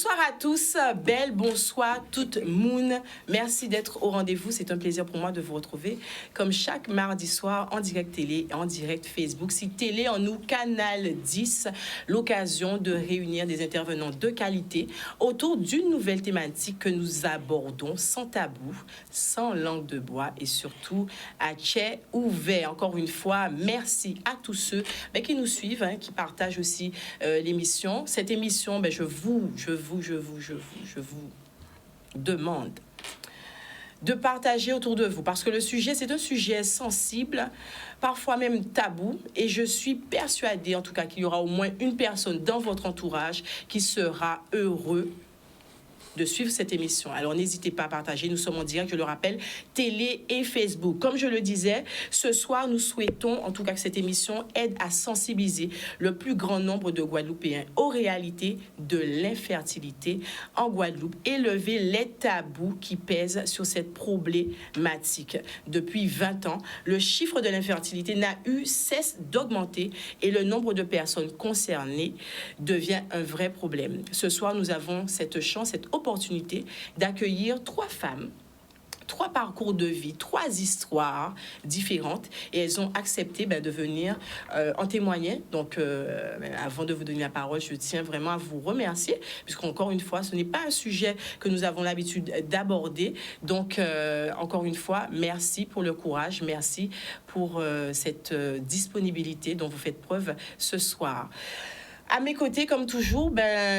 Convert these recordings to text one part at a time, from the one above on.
Bonsoir à tous, belle, bonsoir toute moon. Merci d'être au rendez-vous. C'est un plaisir pour moi de vous retrouver comme chaque mardi soir en direct télé et en direct Facebook. Si télé en nous, Canal 10, l'occasion de réunir des intervenants de qualité autour d'une nouvelle thématique que nous abordons sans tabou, sans langue de bois et surtout à chai ouvert. Encore une fois, merci à tous ceux qui nous suivent, qui partagent aussi l'émission. Cette émission, je vous demande de partager autour de vous parce que le sujet, c'est un sujet sensible, parfois même tabou, et je suis persuadée, en tout cas, qu'il y aura au moins une personne dans votre entourage qui sera heureux de suivre cette émission. Alors, n'hésitez pas à partager. Nous sommes en direct, je le rappelle, télé et Facebook. Comme je le disais, ce soir, nous souhaitons, en tout cas, que cette émission aide à sensibiliser le plus grand nombre de Guadeloupéens aux réalités de l'infertilité en Guadeloupe et lever les tabous qui pèsent sur cette problématique. Depuis 20 ans, le chiffre de l'infertilité n'a eu cesse d'augmenter et le nombre de personnes concernées devient un vrai problème. Ce soir, nous avons cette chance, cette opportunité d'accueillir 3 femmes, 3 parcours de vie, 3 histoires différentes, et elles ont accepté de venir en témoigner. Donc, avant de vous donner la parole, je tiens vraiment à vous remercier, puisqu'encore une fois, ce n'est pas un sujet que nous avons l'habitude d'aborder. Donc, encore une fois, merci pour le courage, merci pour cette disponibilité dont vous faites preuve ce soir. À mes côtés, comme toujours,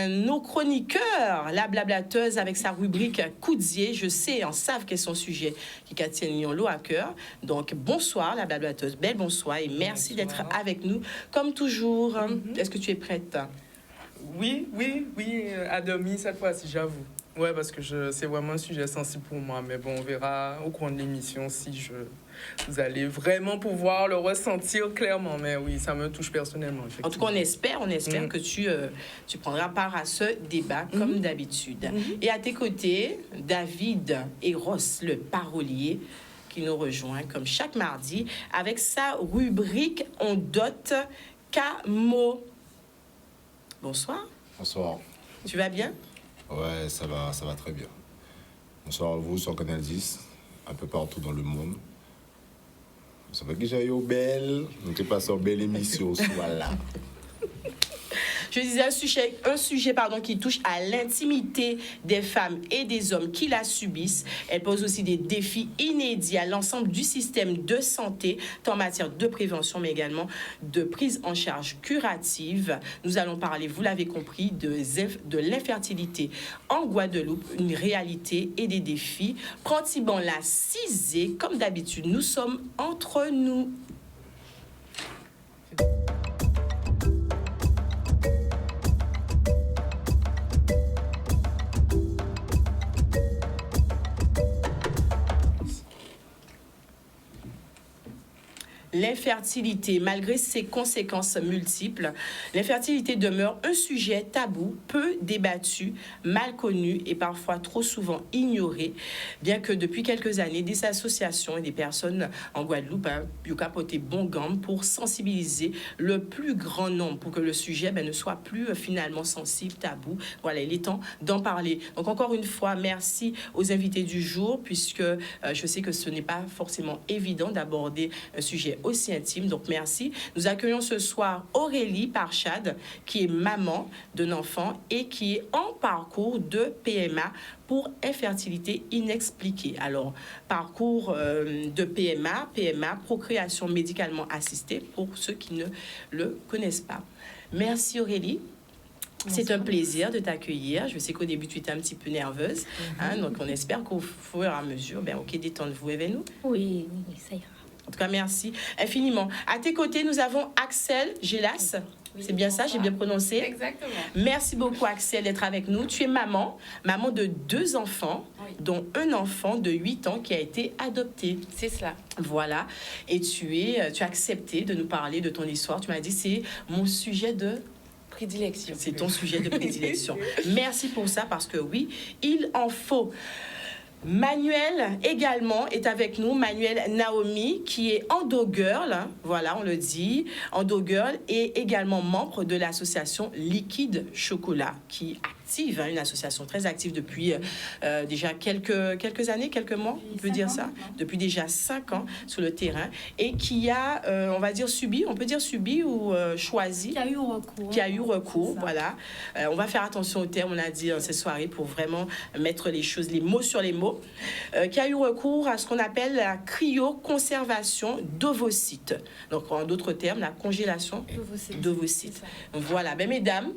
nos chroniqueurs, la blablateuse avec sa rubrique Coudier, je sais, en savent quel est son sujet qui tiennent l'eau à cœur. Donc, bonsoir, la blablateuse, belle bonsoir et merci d'être avec nous, comme toujours. Est-ce que tu es prête? Oui, à demi cette fois-ci, j'avoue. Ouais, parce que c'est vraiment un sujet sensible pour moi, mais bon, on verra au cours de l'émission si vous allez vraiment pouvoir le ressentir clairement. Mais oui, ça me touche personnellement. En tout cas, on espère que tu prendras part à ce débat comme d'habitude. Et à tes côtés, David Eros, le parolier, qui nous rejoint comme chaque mardi avec sa rubrique On dote Camo. Bonsoir. Bonsoir. Tu vas bien? Ouais, ça va très bien. Bonsoir à vous sur Canal 10, un peu partout dans le monde. Ça va que j'aille au bel, donc c'est pas sur belle émission, voilà. Je disais un sujet qui touche à l'intimité des femmes et des hommes qui la subissent. Elle pose aussi des défis inédits à l'ensemble du système de santé, tant en matière de prévention, mais également de prise en charge curative. Nous allons parler, vous l'avez compris, de l'infertilité en Guadeloupe, une réalité et des défis. Pratiban la cisée, comme d'habitude, nous sommes entre nous. L'infertilité, malgré ses conséquences multiples, l'infertilité demeure un sujet tabou, peu débattu, mal connu et parfois trop souvent ignoré, bien que depuis quelques années, des associations et des personnes en Guadeloupe ont capoté bon gamme pour sensibiliser le plus grand nombre pour que le sujet ne soit plus finalement sensible, tabou. Voilà, il est temps d'en parler. Donc encore une fois, merci aux invités du jour, puisque je sais que ce n'est pas forcément évident d'aborder un sujet aussi intime, donc merci. Nous accueillons ce soir Aurélie Parchad, qui est maman d'un enfant et qui est en parcours de PMA pour infertilité inexpliquée. Alors, parcours de PMA, procréation médicalement assistée, pour ceux qui ne le connaissent pas. Merci Aurélie. C'est un plaisir de t'accueillir. Je sais qu'au début, tu étais un petit peu nerveuse. Donc, on espère qu'au fur et à mesure, détendez-vous avec nous. Oui, ça ira. En tout cas, merci infiniment. À tes côtés, nous avons Axel Gélas. Oui, c'est bien ça, j'ai bien prononcé? Exactement. Merci beaucoup, Axel, d'être avec nous. Tu es maman de 2 enfants, dont un enfant de 8 ans qui a été adopté. C'est cela. Voilà. Et tu as accepté de nous parler de ton histoire. Tu m'as dit, c'est mon sujet de prédilection. C'est ton sujet de prédilection. Merci pour ça, parce que oui, il en faut. Manuel également est avec nous, Manuel Naomi, qui est endo-girl, voilà, on le dit, endo-girl, et également membre de l'association Liquide Chocolat, qui active, hein, une association très active depuis déjà quelques années, quelques mois, on peut dire ça, depuis déjà 5 ans sur le terrain, et qui a, on va dire, subi ou choisi. Qui a eu recours, voilà. On va faire attention au terme, on a dit cette soirée, pour vraiment mettre les mots sur les mots. Qui a eu recours à ce qu'on appelle la cryoconservation d'ovocytes. Donc, en d'autres termes, la congélation d'ovocytes. Voilà. Ben, mesdames,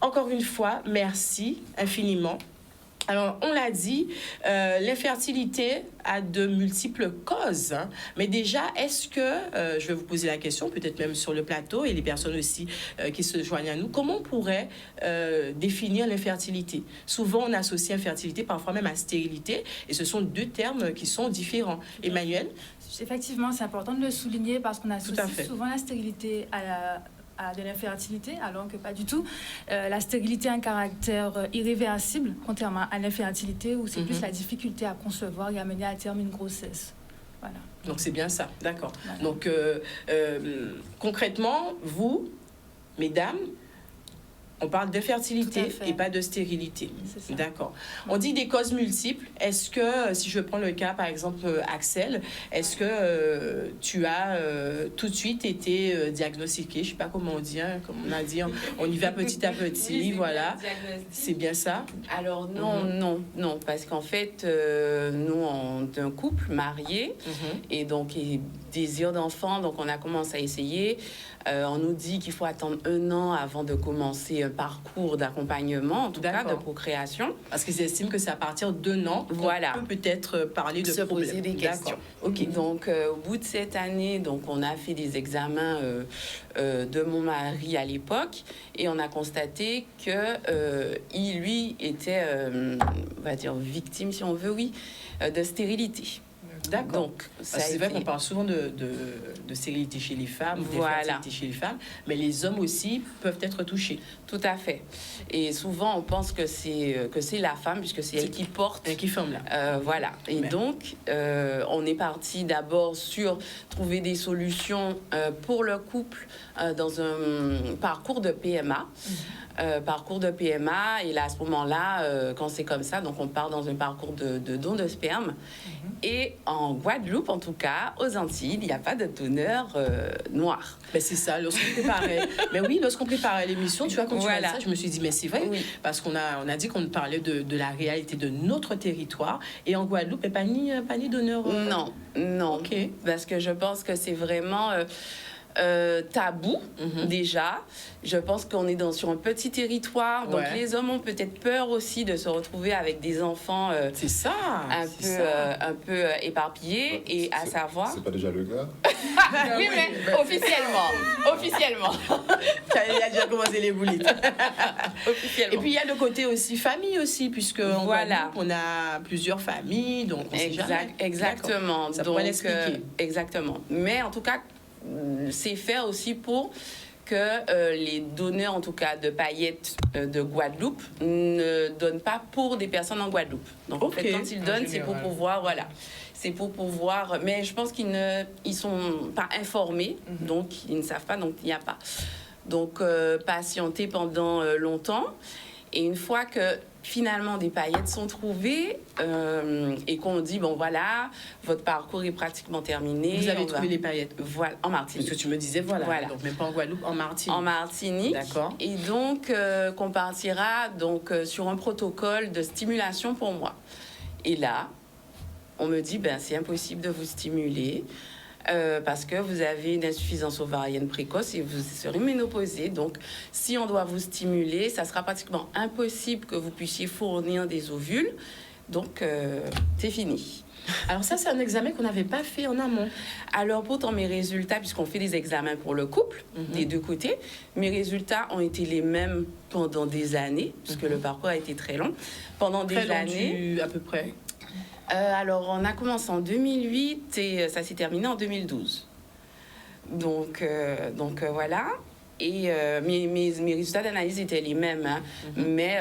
encore une fois, merci infiniment. Alors, on l'a dit, l'infertilité a de multiples causes. Hein. Mais déjà, est-ce que, je vais vous poser la question, peut-être même sur le plateau, et les personnes aussi qui se joignent à nous, comment on pourrait définir l'infertilité? Souvent, on associe infertilité parfois même à stérilité, et ce sont 2 termes qui sont différents. Emmanuel? Effectivement, c'est important de le souligner parce qu'on associe souvent la stérilité à de l'infertilité, alors que pas du tout. La stérilité a un caractère irréversible, contrairement à l'infertilité, où c'est plus la difficulté à concevoir et à mener à terme une grossesse. Voilà. Donc c'est bien ça, d'accord. Voilà. Donc concrètement, vous, mesdames, on parle d'infertilité et pas de stérilité. D'accord. On dit des causes multiples. Est-ce que, si je prends le cas, par exemple, Axel, est-ce que tu as tout de suite été diagnostiqué? Je ne sais pas comment on dit, hein, comme on a dit, on y va petit à petit, oui, voilà. C'est bien ça? Alors non, parce qu'en fait, nous, on est un couple marié, et donc, et désir d'enfant, donc on a commencé à essayer. On nous dit qu'il faut attendre 1 an avant de commencer un parcours d'accompagnement, en tout cas de procréation. Parce qu'ils estiment que c'est à partir d'1 an qu'on peut peut-être parler de se poser des questions. Okay. Donc, au bout de cette année, donc, on a fait des examens de mon mari à l'époque, et on a constaté que il, lui, était, on va dire, victime, si on veut, de stérilité. D'accord. Donc, c'est vrai qu'on parle souvent de stérilité chez les femmes, d'infertilité chez les femmes, mais les hommes aussi peuvent être touchés. Tout à fait. Et souvent, on pense que c'est la femme, puisque c'est elle qui porte. Elle qui forme là. Voilà. Et donc, on est parti d'abord sur trouver des solutions pour le couple dans un parcours de PMA. Parcours de PMA, et là, à ce moment-là, quand c'est comme ça, donc on part dans un parcours de don de sperme. Et en Guadeloupe, en tout cas, aux Antilles, il n'y a pas de donneur noir. Ben c'est ça, lorsqu'on préparait l'émission, tu vois, quand tu as dit ça, je me suis dit, mais c'est vrai, parce qu'on a dit qu'on parlait de la réalité de notre territoire, et en Guadeloupe, il n'y a pas ni donneur... Non, okay. Parce que je pense que c'est vraiment... tabou, déjà. Je pense qu'on est sur un petit territoire, donc les hommes ont peut-être peur aussi de se retrouver avec des enfants un peu éparpillés, et à savoir... C'est pas déjà le cas? Oui, mais officiellement. Il a déjà commencé les boulettes. Officiellement. Et puis il y a le côté aussi famille aussi, puisque on a plusieurs familles, donc on sait jamais. Exactement. Ça pourrait l'expliquer. Exactement. Mais en tout cas, c'est fait aussi pour que les donneurs, en tout cas de paillettes de Guadeloupe, ne donnent pas pour des personnes en Guadeloupe. Donc en fait, quand ils donnent, c'est pour pouvoir, c'est pour pouvoir... Mais je pense qu'ils ne sont pas informés, donc ils ne savent pas, donc il n'y a pas. Donc patienter pendant longtemps, et une fois que finalement des paillettes sont trouvées et qu'on dit, bon voilà, votre parcours est pratiquement terminé. Vous avez trouvé les paillettes? Voilà, en Martinique. Parce que tu me disais, voilà. Donc même pas en Guadeloupe, en Martinique. En Martinique. D'accord. Et donc, qu'on partira donc, sur un protocole de stimulation pour moi. Et là, on me dit, c'est impossible de vous stimuler. Parce que vous avez une insuffisance ovarienne précoce et vous serez ménopausée. Donc, si on doit vous stimuler, ça sera pratiquement impossible que vous puissiez fournir des ovules. Donc, c'est fini. Alors ça, c'est un examen qu'on n'avait pas fait en amont. Alors, pourtant, mes résultats, puisqu'on fait des examens pour le couple, des deux côtés, mes résultats ont été les mêmes pendant des années, puisque le parcours a été très long. Pendant des années... à peu près. Alors, on a commencé en 2008 et ça s'est terminé en 2012. Donc voilà. Et mes résultats d'analyse étaient les mêmes. Hein. Mais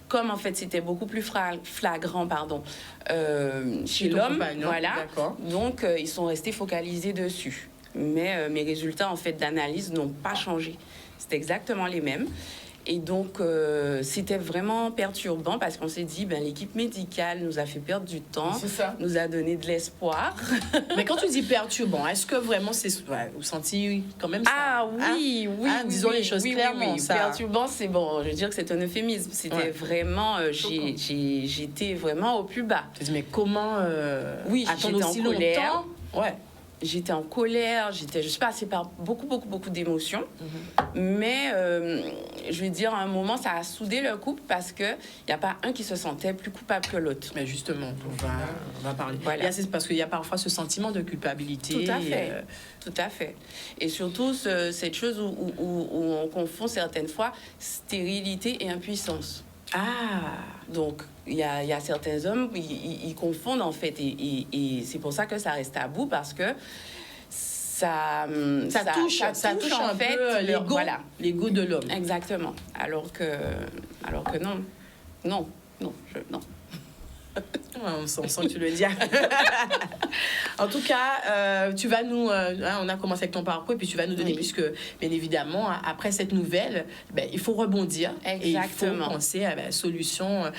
comme en fait c'était beaucoup plus flagrant chez l'homme, voilà. Donc ils sont restés focalisés dessus. Mais mes résultats en fait d'analyse n'ont pas changé. C'est exactement les mêmes. Et donc, c'était vraiment perturbant parce qu'on s'est dit, l'équipe médicale nous a fait perdre du temps, nous a donné de l'espoir. Mais quand tu dis perturbant, est-ce que vraiment vous sentiez quand même ça? Ah oui, disons les choses clairement. Ça... Perturbant, c'est bon, je veux dire que c'est un euphémisme. C'était vraiment, j'étais vraiment au plus bas. Tu dis, mais comment j'étais en colère. Ouais. J'étais en colère, je suis passée par beaucoup d'émotions. Mais je veux dire, à un moment, ça a soudé le couple parce qu'il n'y a pas un qui se sentait plus coupable que l'autre. Mais justement, on va parler. Voilà. C'est parce qu'il y a parfois ce sentiment de culpabilité. Tout à fait. Tout à fait. Et surtout, cette chose où on confond certaines fois stérilité et impuissance. Donc, il y a certains hommes, ils confondent en fait, et c'est pour ça que ça reste tabou, parce que ça touche en fait l'ego de l'homme. Exactement. Alors que non. On sent que tu le dis. En tout cas, tu vas nous... on a commencé avec ton parcours et puis tu vas nous donner, puisque, bien évidemment, après cette nouvelle, il faut rebondir. Exactement. Et il faut penser à la solution,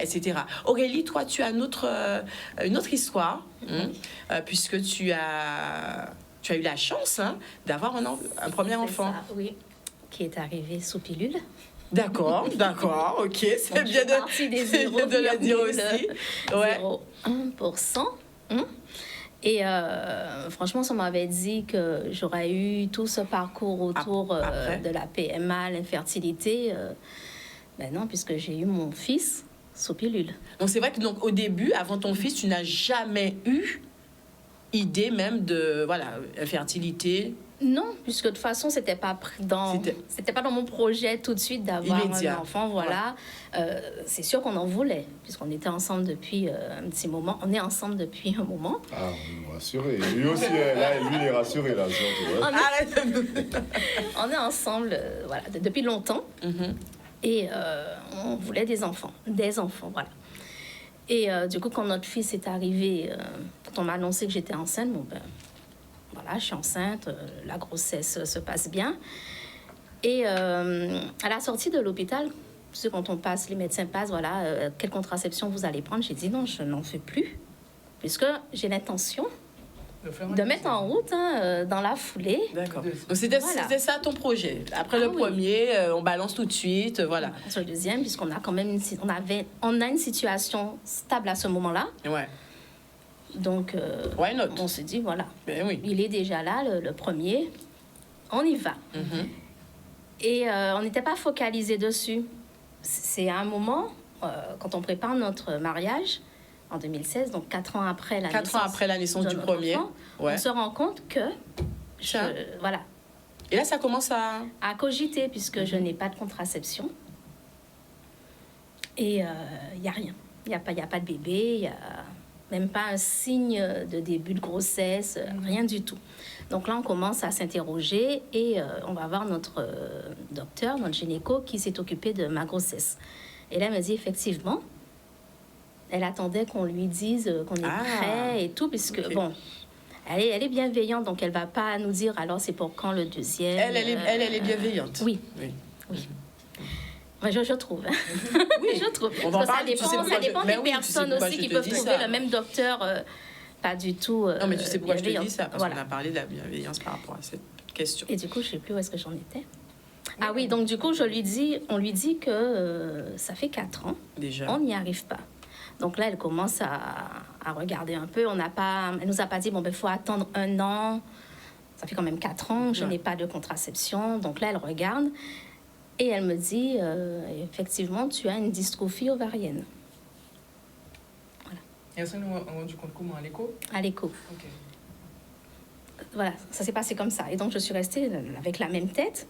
etc. Aurélie, toi, tu as une autre histoire, puisque tu as eu la chance d'avoir un premier enfant. Ça, oui, qui est arrivé sous pilule. D'accord, ok, c'est bien de le dire aussi. 0,1%. Et franchement, ça m'avait dit que j'aurais eu tout ce parcours autour de la PMA, l'infertilité. Non, puisque j'ai eu mon fils sous pilule. Donc c'est vrai que au début, avant ton fils, tu n'as jamais eu idée même de infertilité. Non, puisque de toute façon, c'était pas dans mon projet tout de suite d'avoir un enfant, voilà. Ouais. C'est sûr qu'on en voulait, puisqu'on était ensemble depuis un petit moment. On est ensemble depuis un moment. Ah, on est rassuré. Lui aussi, là, lui, il est rassuré, là. On est ensemble, depuis longtemps. Et on voulait des enfants, voilà. Et du coup, quand notre fils est arrivé, quand on m'a annoncé que j'étais enceinte, voilà, je suis enceinte, la grossesse se passe bien. Et à la sortie de l'hôpital, quand on passe, les médecins passent, quelle contraception vous allez prendre? J'ai dit non, je n'en fais plus, puisque j'ai l'intention de mettre en route dans la foulée. D'accord. Donc c'était ça ton projet. Après le premier, on balance tout de suite, voilà. Sur le deuxième, puisqu'on a quand même on a une situation stable à ce moment-là. Ouais. Donc, on se dit, il est déjà là, le premier, on y va. Et on n'était pas focalisé dessus. C'est à un moment, quand on prépare notre mariage, en 2016, donc 4 ans après la naissance du premier, on se rend compte que, Et là, ça commence à cogiter, puisque je n'ai pas de contraception. Et il n'y a rien. Il n'y a pas de bébé, il n'y a même pas un signe de début de grossesse, rien du tout. Donc là, on commence à s'interroger et on va voir notre docteur, notre gynéco, qui s'est occupé de ma grossesse. Et là, elle me dit, effectivement, elle attendait qu'on lui dise qu'on est prêt et tout, puisque, elle est bienveillante, donc elle ne va pas nous dire, alors c'est pour quand le deuxième. Elle est bienveillante. Oui. Moi, je trouve. Oui, je trouve. Parce que ça dépend des personnes aussi qui peuvent trouver le même docteur pas du tout non, mais tu sais pourquoi je te dis ça, parce qu'on a parlé de la bienveillance par rapport à cette question. Et du coup, je ne sais plus où est-ce que j'en étais. Ah oui, donc du coup, on lui dit que ça fait 4 ans. Déjà. On n'y arrive pas. Donc là, elle commence à regarder un peu. Elle ne nous a pas dit, il faut attendre 1 an. Ça fait quand même 4 ans, je n'ai pas de contraception. Donc là, elle regarde. Et elle me dit, effectivement, tu as une dystrophie ovarienne. Voilà. Et elle s'est rendu compte comment? À l'écho? À l'écho. Ok. Voilà, ça s'est passé comme ça. Et donc, je suis restée avec la même tête.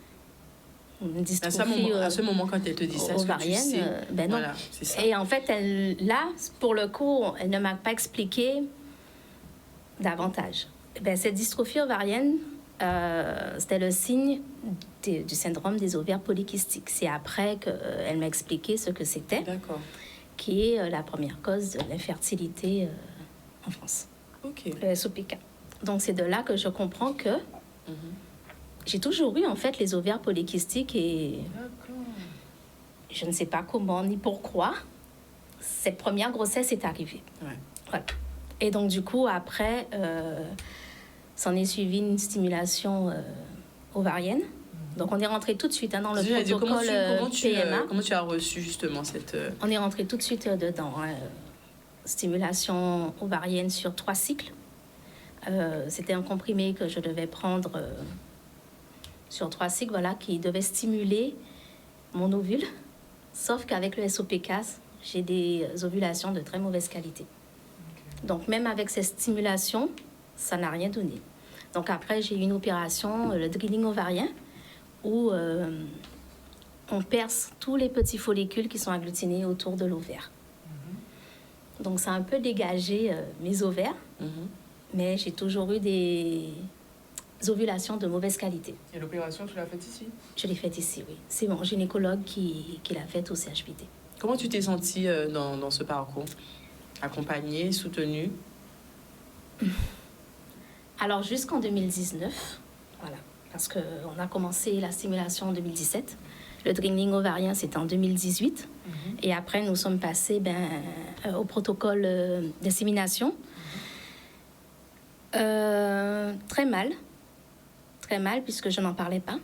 Une dystrophie à ce moment, quand elle te dit ça, ovarienne, est-ce que tu sais? Non. Voilà, c'est ça. Et en fait, là, pour le coup, elle ne m'a pas expliqué davantage. Cette dystrophie ovarienne, c'était le signe du syndrome des ovaires polykystiques. C'est après qu'elle m'a expliqué ce que c'était. D'accord. Qui est la première cause de l'infertilité en France. Ok. Le SOPK. Donc, c'est de là que je comprends que j'ai toujours eu, en fait, les ovaires polykystiques et je ne sais pas comment ni pourquoi, cette première grossesse est arrivée. Ouais. Voilà. Et donc, du coup, après, s'en est suivi une stimulation ovarienne. Donc, on est rentré tout de suite dans le protocole PMA. Comment tu as reçu justement cette... On est rentré tout de suite dedans. Stimulation ovarienne sur 3 cycles. C'était un comprimé que je devais prendre sur 3 cycles, voilà, qui devait stimuler mon ovule. Sauf qu'avec le SOPK, j'ai des ovulations de très mauvaise qualité. Donc, même avec ces stimulations, ça n'a rien donné. Donc, après, j'ai eu une opération, le drilling ovarien, où on perce tous les petits follicules qui sont agglutinés autour de l'ovaire. Donc, ça a un peu dégagé mes ovaires, mais j'ai toujours eu des ovulations de mauvaise qualité. Et l'opération, tu l'as faite ici? Je l'ai faite ici, oui. C'est mon gynécologue qui l'a faite au CHPT. Comment tu t'es sentie dans ce parcours? Accompagnée, soutenue? Alors, jusqu'en 2019, voilà, parce qu'on a commencé la stimulation en 2017. Le drilling ovarien, c'était en 2018. Et après, nous sommes passés au protocole d'insémination. Très mal, puisque je n'en parlais pas.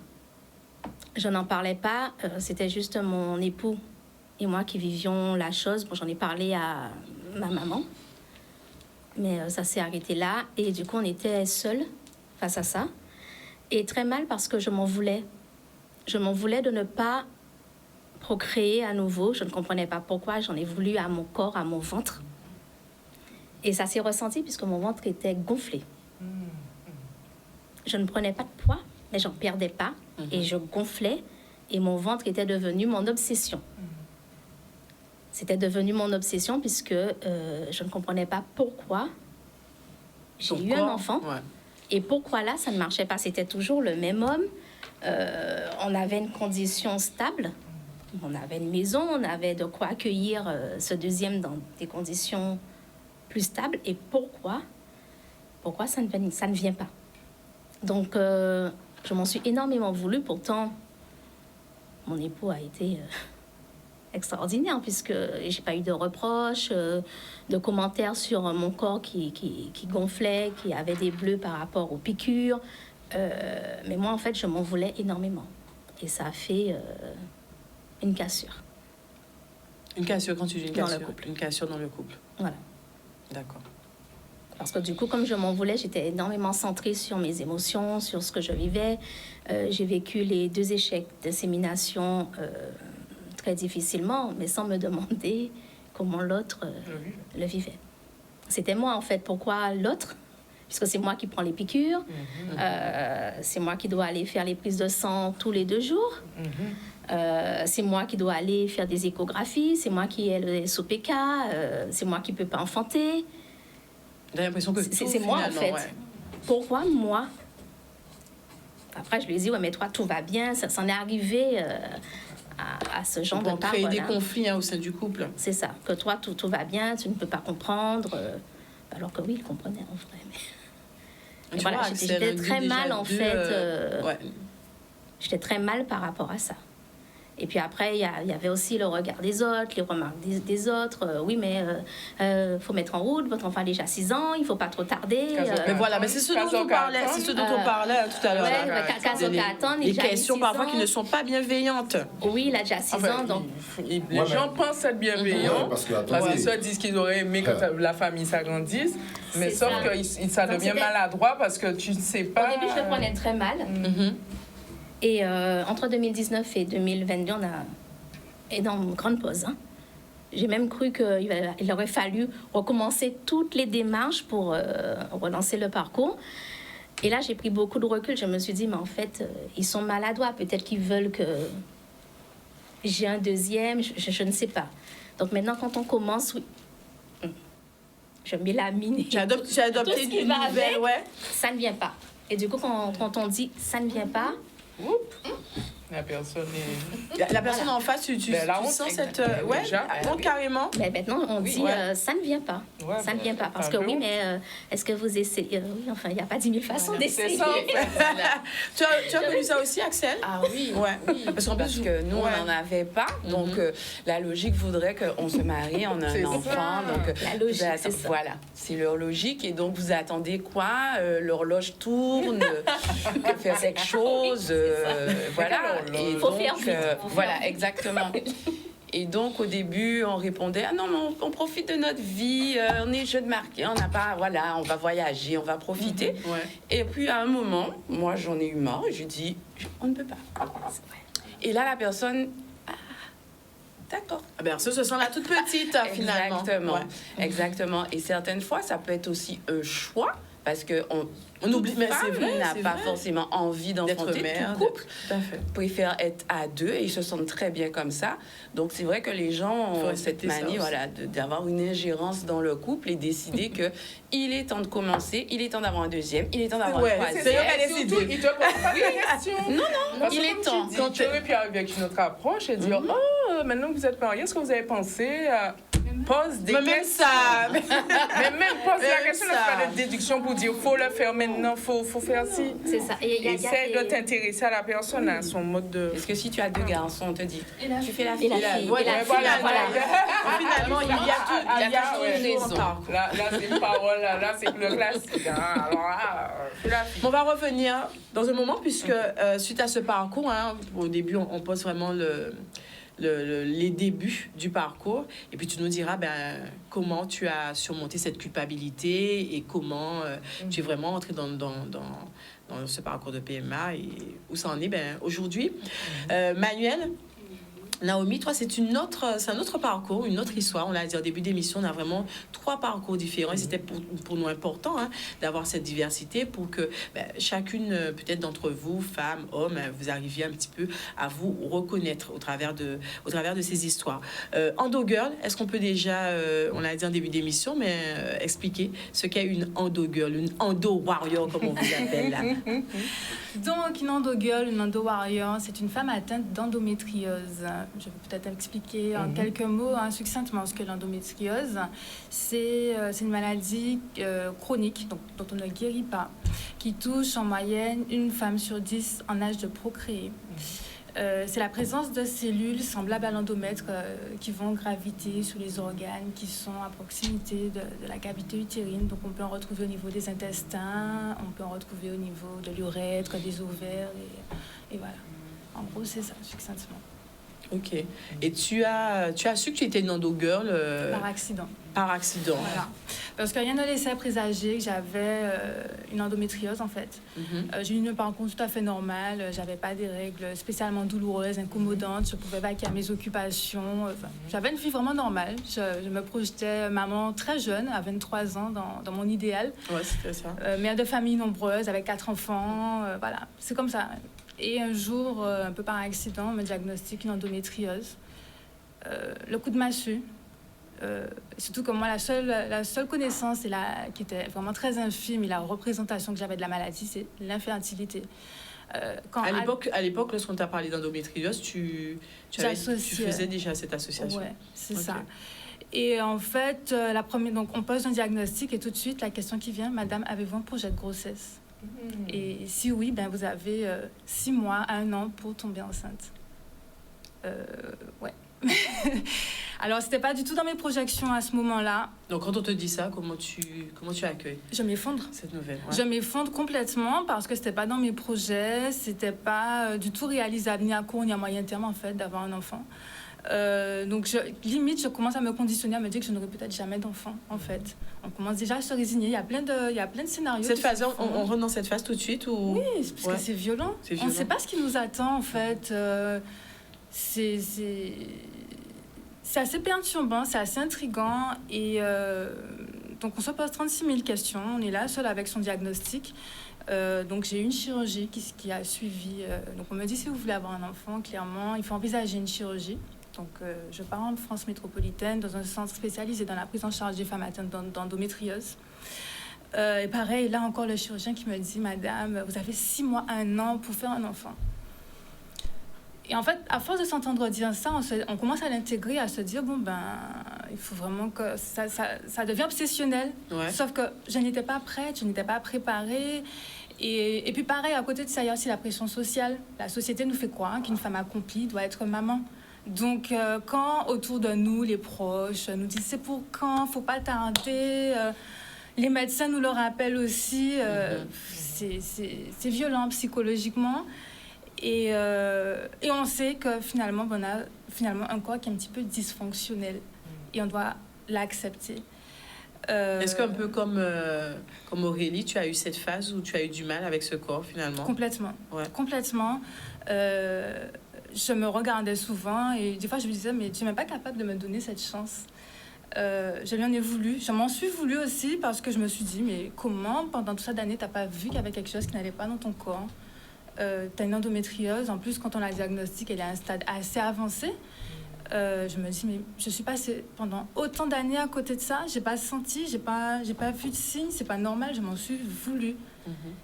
C'était juste mon époux et moi qui vivions la chose. Bon, j'en ai parlé à ma maman, mais ça s'est arrêté là. Et du coup, on était seuls face à ça. Et très mal parce que je m'en voulais. Je m'en voulais de ne pas procréer à nouveau. Je ne comprenais pas pourquoi. J'en ai voulu à mon corps, à mon ventre. Et ça s'est ressenti puisque mon ventre était gonflé. Je ne prenais pas de poids, mais j'en perdais pas. Et je gonflais. Et mon ventre était devenu mon obsession. C'était devenu mon obsession puisque je ne comprenais pas pourquoi j'ai eu un enfant. Ouais. Et pourquoi là, ça ne marchait pas. C'était toujours le même homme. On avait une condition stable. On avait une maison. On avait de quoi accueillir ce deuxième dans des conditions plus stables. Et pourquoi ça ne vient pas? Donc, je m'en suis énormément voulu. Pourtant, mon époux a été extraordinaire puisque j'ai pas eu de reproches, de commentaires sur mon corps qui gonflait, qui avait des bleus par rapport aux piqûres. Mais moi, en fait, je m'en voulais énormément. Et ça a fait une cassure. Une cassure, quand tu dis une Dans cassure? le couple. Une cassure dans le couple. Voilà. D'accord. Parce que du coup, comme je m'en voulais, j'étais énormément centrée sur mes émotions, sur ce que je vivais. J'ai vécu les 2 échecs d'insémination très difficilement, mais sans me demander comment l'autre le vivait. C'était moi, en fait. Pourquoi l'autre? Puisque c'est moi qui prends les piqûres. C'est moi qui dois aller faire les prises de sang tous les 2 jours. C'est moi qui dois aller faire des échographies. C'est moi qui ai le SOPK. C'est moi qui ne peux pas enfanter. J'ai l'impression que c'est moi, en fait. Ouais. Pourquoi moi? Après, je lui ai dit, ouais, mais toi, tout va bien. Ça s'en est arrivé à ce genre de paroles. Pour créer des conflits au sein du couple. C'est ça. Que toi, tout va bien, tu ne peux pas comprendre. Alors que oui, il comprenait en vrai. Mais voilà, j'étais très mal, en fait. J'étais très mal par rapport à ça. Et puis après, il y avait aussi le regard des autres, les remarques des autres. Oui, mais faut mettre en route, votre enfant a déjà 6 ans, il ne faut pas trop tarder. Mais voilà, mais c'est ce dont on parlait, tout à l'heure. Les questions parfois qui ne sont pas bienveillantes. Oui, il a déjà 6 ans, donc... Les gens pensent être bienveillants, parce que ceux disent qu'ils auraient aimé que la famille s'agrandisse, mais sauf que ça devient maladroit parce que tu ne sais pas... Au début, je le prenais très mal. Et entre 2019 et 2022, on a été dans une grande pause. J'ai même cru qu'il aurait fallu recommencer toutes les démarches pour relancer le parcours. Et là, j'ai pris beaucoup de recul. Je me suis dit, mais en fait, ils sont maladroits. Peut-être qu'ils veulent que j'ai un deuxième, je ne sais pas. Donc maintenant, quand on commence, oui, je mets la mine. Tu as adopté une nouvelle, ça ne vient pas. Et du coup, quand on dit ça ne vient pas, La personne est... La personne en face, tu sens cette... ouais, donc carrément. Mais maintenant, on dit, ça ne vient pas. Ouais, ça ne vient pas. Parce que oui, mais est-ce que vous essayez? Oui, enfin, il n'y a pas 10 000 façons d'essayer. C'est ça, en fait. Tu as connu ça aussi, Axel? Ah oui, oui. Parce que nous, on n'en avait pas. Donc, la logique voudrait qu'on se marie, on a un enfant. Donc, la logique, c'est ça. Voilà, c'est leur logique. Et donc, vous attendez quoi? L'horloge tourne, faire quelque chose. Voilà. Et faut donc, faire vite. voilà, exactement. Et donc, au début, on répondait, ah non, mais on profite de notre vie, on est jeune mariés, on n'a pas, voilà, on va voyager, on va profiter. Et puis, à un moment, moi, j'en ai eu marre et j'ai dit, on ne peut pas. Et là, la personne, d'accord. Ah ben, ce sont la toute petite, finalement. Exactement, exactement. Et certaines fois, ça peut être aussi un choix, parce qu'on oublie, mais c'est vrai, n'a pas forcément envie d'enfanter. Tout couple préfère être à deux et ils se sentent très bien comme ça. Donc, c'est vrai que les gens ont cette manie d'avoir une ingérence dans le couple et décider qu'il est temps de commencer, il est temps d'avoir un deuxième, il est temps d'avoir un troisième. C'est eux qui ont décidé. Ils te posent pas de questions. Non, il est temps. Quand tu aurais pu arriver avec une autre approche et dire, oh, maintenant que vous êtes mariés, est-ce que vous avez pensé à... Pose des questions. Mais même pose la question, c'est pas de déduction pour dire faut le faire maintenant, faut faire ci. C'est ça. Essaie de t'intéresser à la personne, à son mode de... Est-ce que si tu as deux garçons, on te dit, tu fais la fille. Finalement, il y a toujours une raison. Là, c'est une parole, là, c'est le classique. Alors là, fais la fille. On va revenir dans un moment, puisque suite à ce parcours, au début, on pose vraiment les débuts du parcours. Et puis, tu nous diras comment tu as surmonté cette culpabilité et comment tu es vraiment entré dans ce parcours de PMA et où ça en est aujourd'hui. Manuel, Naomi, toi, c'est un autre parcours, une autre histoire. On l'a dit au début d'émission, on a vraiment 3 parcours différents. Et c'était pour nous important d'avoir cette diversité pour que chacune, peut-être d'entre vous, femmes, hommes, vous arriviez un petit peu à vous reconnaître au travers de ces histoires. Endo Girl, est-ce qu'on peut déjà, on l'a dit en début d'émission, mais expliquer ce qu'est une Endo Girl, une Endo Warrior, comme on vous appelle là? Donc, une Endo Girl, une Endo Warrior, c'est une femme atteinte d'endométriose. Je vais peut-être expliquer en quelques mots succinctement ce que l'endométriose. C'est une maladie chronique, donc, dont on ne guérit pas, qui touche en moyenne une femme sur 10 en âge de procréer. C'est la présence de cellules semblables à l'endomètre qui vont graviter sur les organes qui sont à proximité de la cavité utérine. Donc, on peut en retrouver au niveau des intestins, on peut en retrouver au niveau de l'urètre, des ovaires, et voilà. En gros, c'est ça, succinctement. Ok. Et tu as su que tu étais une Endo Girl par accident. Par accident. Voilà. Parce que rien ne laissait présager que j'avais une endométriose, en fait. J'ai eu un parcours tout à fait normal. J'avais pas des règles spécialement douloureuses, incommodantes. Je pouvais vaquer à mes occupations. J'avais une vie vraiment normale. Je me projetais maman très jeune, à 23 ans, dans mon idéal. Ouais, c'était ça. Mère de famille nombreuse, avec 4 enfants. Voilà, c'est comme ça. Et un jour, un peu par accident, on me diagnostique une endométriose. Le coup de massue. Surtout que moi, la seule connaissance qui était vraiment très infime et la représentation que j'avais de la maladie, c'est l'infertilité. À l'époque, lorsqu'on t'a parlé d'endométriose, tu faisais déjà cette association. Oui, c'est ça. Et en fait, donc, on pose un diagnostic et tout de suite, la question qui vient, Madame, avez-vous un projet de grossesse? Et si oui, vous avez 6 mois à 1 an pour tomber enceinte. Ouais. Alors, c'était pas du tout dans mes projections à ce moment-là. Donc, quand on te dit ça, comment tu accueilles Je m'effondre. Cette nouvelle, ouais. Je m'effondre complètement parce que c'était pas dans mes projets, c'était pas du tout réalisable ni à court ni à moyen terme, en fait, d'avoir un enfant. Donc, je commence à me conditionner, à me dire que je n'aurai peut-être jamais d'enfant, en fait. On commence déjà à se résigner. Il y a plein de scénarios. Cette phase, on rentre dans cette phase tout de suite ou... Oui, parce que c'est violent. On ne sait pas ce qui nous attend, en fait. C'est assez perturbant, c'est assez intriguant. Et donc, on se pose 36 000 questions. On est là, seul avec son diagnostic. Donc, j'ai eu une chirurgie qui a suivi. Donc, on me dit, si vous voulez avoir un enfant, clairement, il faut envisager une chirurgie. Donc, je pars en France métropolitaine dans un centre spécialisé dans la prise en charge des femmes atteintes d'endométriose. Et pareil, là encore, le chirurgien qui me dit, Madame, vous avez 6 mois à 1 an pour faire un enfant. Et en fait, à force de s'entendre dire ça, on commence à l'intégrer, à se dire, bon, ben, il faut vraiment que ça devient obsessionnel. Ouais. Sauf que je n'étais pas prête, je n'étais pas préparée. Et puis pareil, à côté de ça, il y a aussi la pression sociale. La société nous fait croire qu'une femme accomplie doit être maman. Donc, quand autour de nous, les proches nous disent, c'est pour quand, faut pas tarder... les médecins nous le rappellent aussi, c'est violent psychologiquement. Et on sait que finalement, on a un corps qui est un petit peu dysfonctionnel. Et on doit l'accepter. Est-ce qu'un peu comme Aurélie, tu as eu cette phase où tu as eu du mal avec ce corps finalement? Complètement. Ouais. Complètement. Je me regardais souvent et des fois je me disais, mais tu n'es même pas capable de me donner cette chance. Je lui en ai voulu. Je m'en suis voulu aussi parce que je me suis dit, mais comment pendant tout ça d'années, tu n'as pas vu qu'il y avait quelque chose qui n'allait pas dans ton corps? Tu as une endométriose. En plus, quand on la diagnostique, elle est à un stade assez avancé. Je me dis, mais je suis passée pendant autant d'années à côté de ça. J'ai pas senti, j'ai pas vu de signe. C'est pas normal, je m'en suis voulu.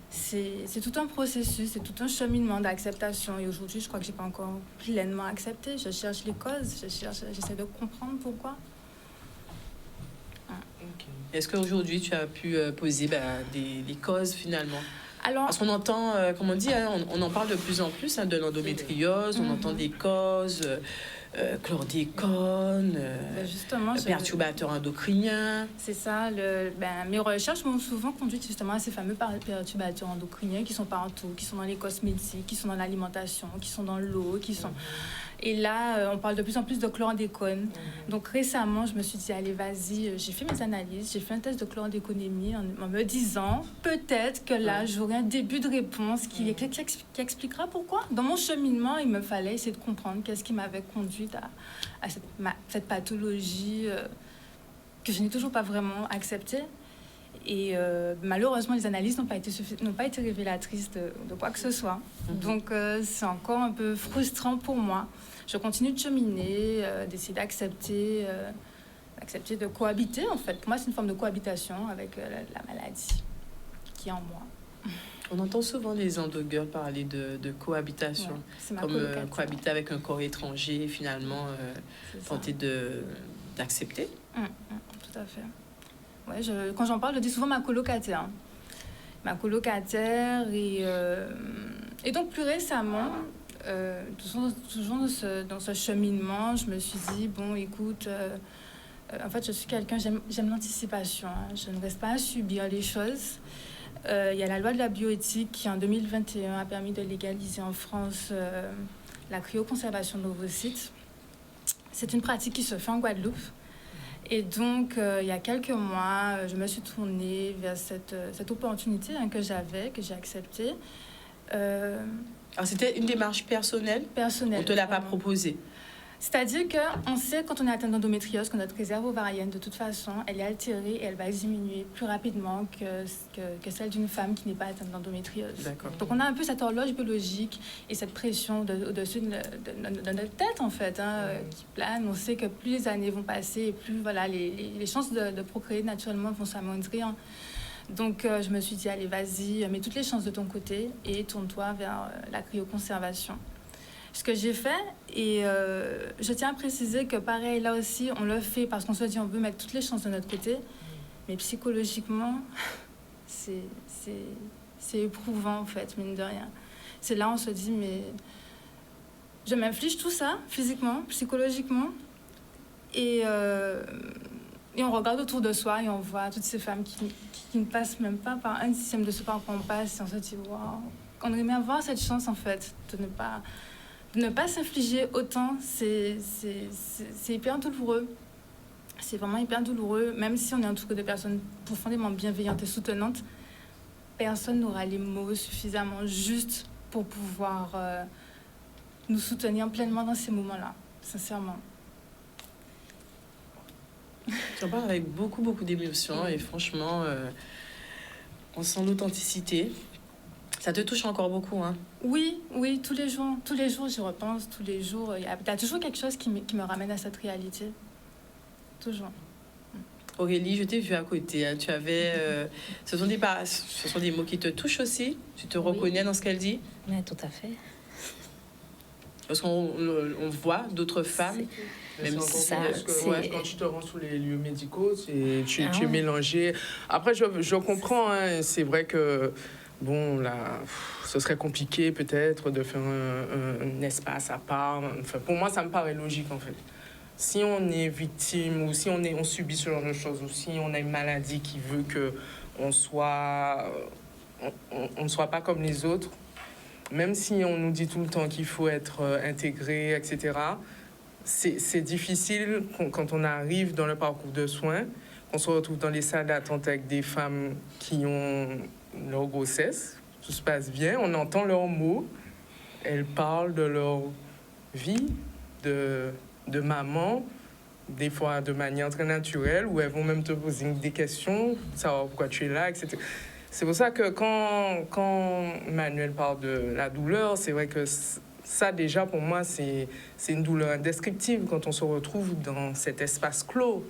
C'est tout un processus, c'est tout un cheminement d'acceptation. Et aujourd'hui, je crois que j'ai pas encore pleinement accepté. Je cherche les causes, j'essaie de comprendre pourquoi. Okay. Est-ce qu'aujourd'hui, tu as pu poser des causes finalement? Alors, parce qu'on entend, comme on dit, hein, on en parle de plus en plus de l'endométriose, on entend des causes, chlordécone, perturbateurs endocriniens. C'est ça. Mes recherches m'ont souvent conduite justement à ces fameux perturbateurs endocriniens qui sont partout, qui sont dans les cosmétiques, qui sont dans l'alimentation, qui sont dans l'eau, qui sont... Et là, on parle de plus en plus de chlordécone. Donc récemment, je me suis dit, allez, vas-y, j'ai fait mes analyses, j'ai fait un test de chlordéconémie en me disant, peut-être que là, j'aurai un début de réponse qui expliquera pourquoi. Dans mon cheminement, il me fallait essayer de comprendre qu'est-ce qui m'avait conduite à cette pathologie que je n'ai toujours pas vraiment acceptée. Et malheureusement, les analyses n'ont pas été révélatrices de quoi que ce soit. Donc, c'est encore un peu frustrant pour moi. Je continue de cheminer, d'essayer d'accepter de cohabiter, en fait. Pour moi, c'est une forme de cohabitation avec la maladie qui est en moi. On entend souvent les endogirls parler de cohabitation, comme cohabiter avec un corps étranger et finalement tenter d'accepter. Tout à fait. Ouais, quand j'en parle, je dis souvent ma colocataire. Ma colocataire et donc plus récemment, toujours dans ce cheminement, je me suis dit, bon, écoute, en fait, je suis quelqu'un, j'aime l'anticipation. Hein. Je ne reste pas à subir les choses. Il y a la loi de la bioéthique qui, en 2021, a permis de légaliser en France la cryoconservation d'ovocytes. C'est une pratique qui se fait en Guadeloupe. Et donc, il y a quelques mois, je me suis tournée vers cette opportunité que j'ai acceptée. Alors, c'était une démarche personnelle? Personnelle. On ne te l'a pas proposée? C'est-à-dire qu'on sait, quand on est atteint d'endométriose, que notre réserve ovarienne, de toute façon, elle est altérée et elle va diminuer plus rapidement que celle d'une femme qui n'est pas atteinte d'endométriose. D'accord. Donc, on a un peu cette horloge biologique et cette pression au-dessus de notre tête, en fait, qui plane. On sait que plus les années vont passer et plus les chances de procréer naturellement vont s'amoindrir. Donc, je me suis dit, allez, vas-y, mets toutes les chances de ton côté et tourne-toi vers la cryoconservation. Ce que j'ai fait, et je tiens à préciser que pareil, là aussi, on le fait parce qu'on se dit on veut mettre toutes les chances de notre côté, mais psychologiquement, c'est éprouvant en fait, mine de rien. C'est là on se dit, mais je m'inflige tout ça, physiquement, psychologiquement, et on regarde autour de soi et on voit toutes ces femmes qui ne passent même pas par un dixième de ce parcours qu'on passe, et on se dit, waouh, on aimerait avoir cette chance en fait, de ne pas s'infliger autant, c'est hyper douloureux. C'est vraiment hyper douloureux, même si on est entouré de personnes profondément bienveillantes et soutenantes, personne n'aura les mots suffisamment justes pour pouvoir nous soutenir pleinement dans ces moments-là, sincèrement. Tu en parles avec beaucoup, beaucoup d'émotions et franchement, on sent l'authenticité. Ça te touche encore beaucoup, hein? Oui, tous les jours, j'y repense, tous les jours. Il y a toujours quelque chose qui me ramène à cette réalité. Toujours. Aurélie, je t'ai vue à côté. Hein. Tu avais... ce sont des mots qui te touchent aussi? Tu te reconnais dans ce qu'elle dit? Oui, tout à fait. Parce qu'on voit d'autres femmes, même si quand tu te rends sur les lieux médicaux, tu es mélangé. Après, je comprends, hein, c'est vrai que, bon, là, ce serait compliqué peut-être de faire un espace à part. Enfin, pour moi, ça me paraît logique, en fait. Si on est victime ou si on subit ce genre de choses ou si on a une maladie qui veut qu'on soit, on ne soit pas comme les autres, même si on nous dit tout le temps qu'il faut être intégré, etc., c'est difficile quand on arrive dans le parcours de soins, qu'on se retrouve dans les salles d'attente avec des femmes qui ont leur grossesse, tout se passe bien, on entend leurs mots, elles parlent de leur vie, de maman, des fois de manière très naturelle, où elles vont même te poser des questions, savoir pourquoi tu es là, etc. C'est pour ça que quand Manuel parle de la douleur, c'est vrai que ça, déjà, pour moi, c'est une douleur indescriptible quand on se retrouve dans cet espace clos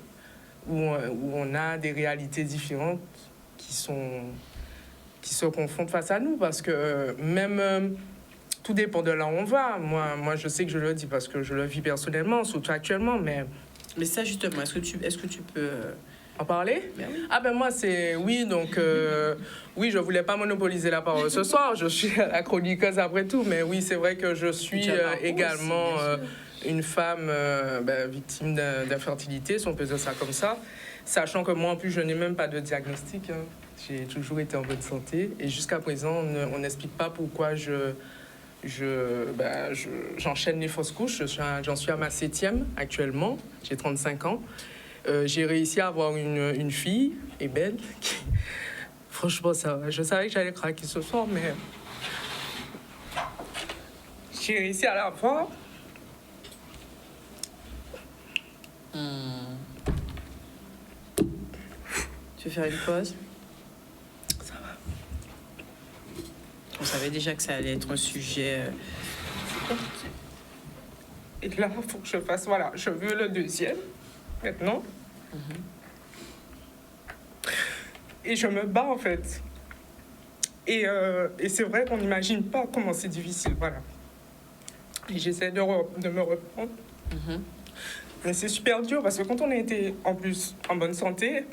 où on a des réalités différentes qui se confrontent face à nous. Parce que même, tout dépend de là où on va. Moi, je sais que je le dis parce que je le vis personnellement, surtout actuellement, mais ça, justement, est-ce que tu peux... En parler? Ben oui. Ah ben moi c'est... Oui, donc... oui, je voulais pas monopoliser la parole ce soir. Je suis la chroniqueuse après tout. Mais oui, c'est vrai que je suis également une femme victime d'infertilité, si on peut dire ça comme ça. Sachant que moi, en plus, je n'ai même pas de diagnostic. Hein. J'ai toujours été en bonne santé. Et jusqu'à présent, on n'explique pas pourquoi j'enchaîne les fausses couches. J'en suis à ma 7e actuellement. J'ai 35 ans. J'ai réussi à avoir une fille, et belle, qui... Franchement, ça va. Je savais que j'allais craquer ce soir, mais... J'ai réussi à l'avoir. Tu veux faire une pause? Ça va. On savait déjà que ça allait être un sujet... Et là, il faut que je fasse... Voilà, je veux le 2e. Maintenant. Et je me bats, en fait. Et c'est vrai qu'on n'imagine pas comment c'est difficile, voilà. Et j'essaie de me reprendre. Mais c'est super dur, parce que quand on a été, en plus, en bonne santé,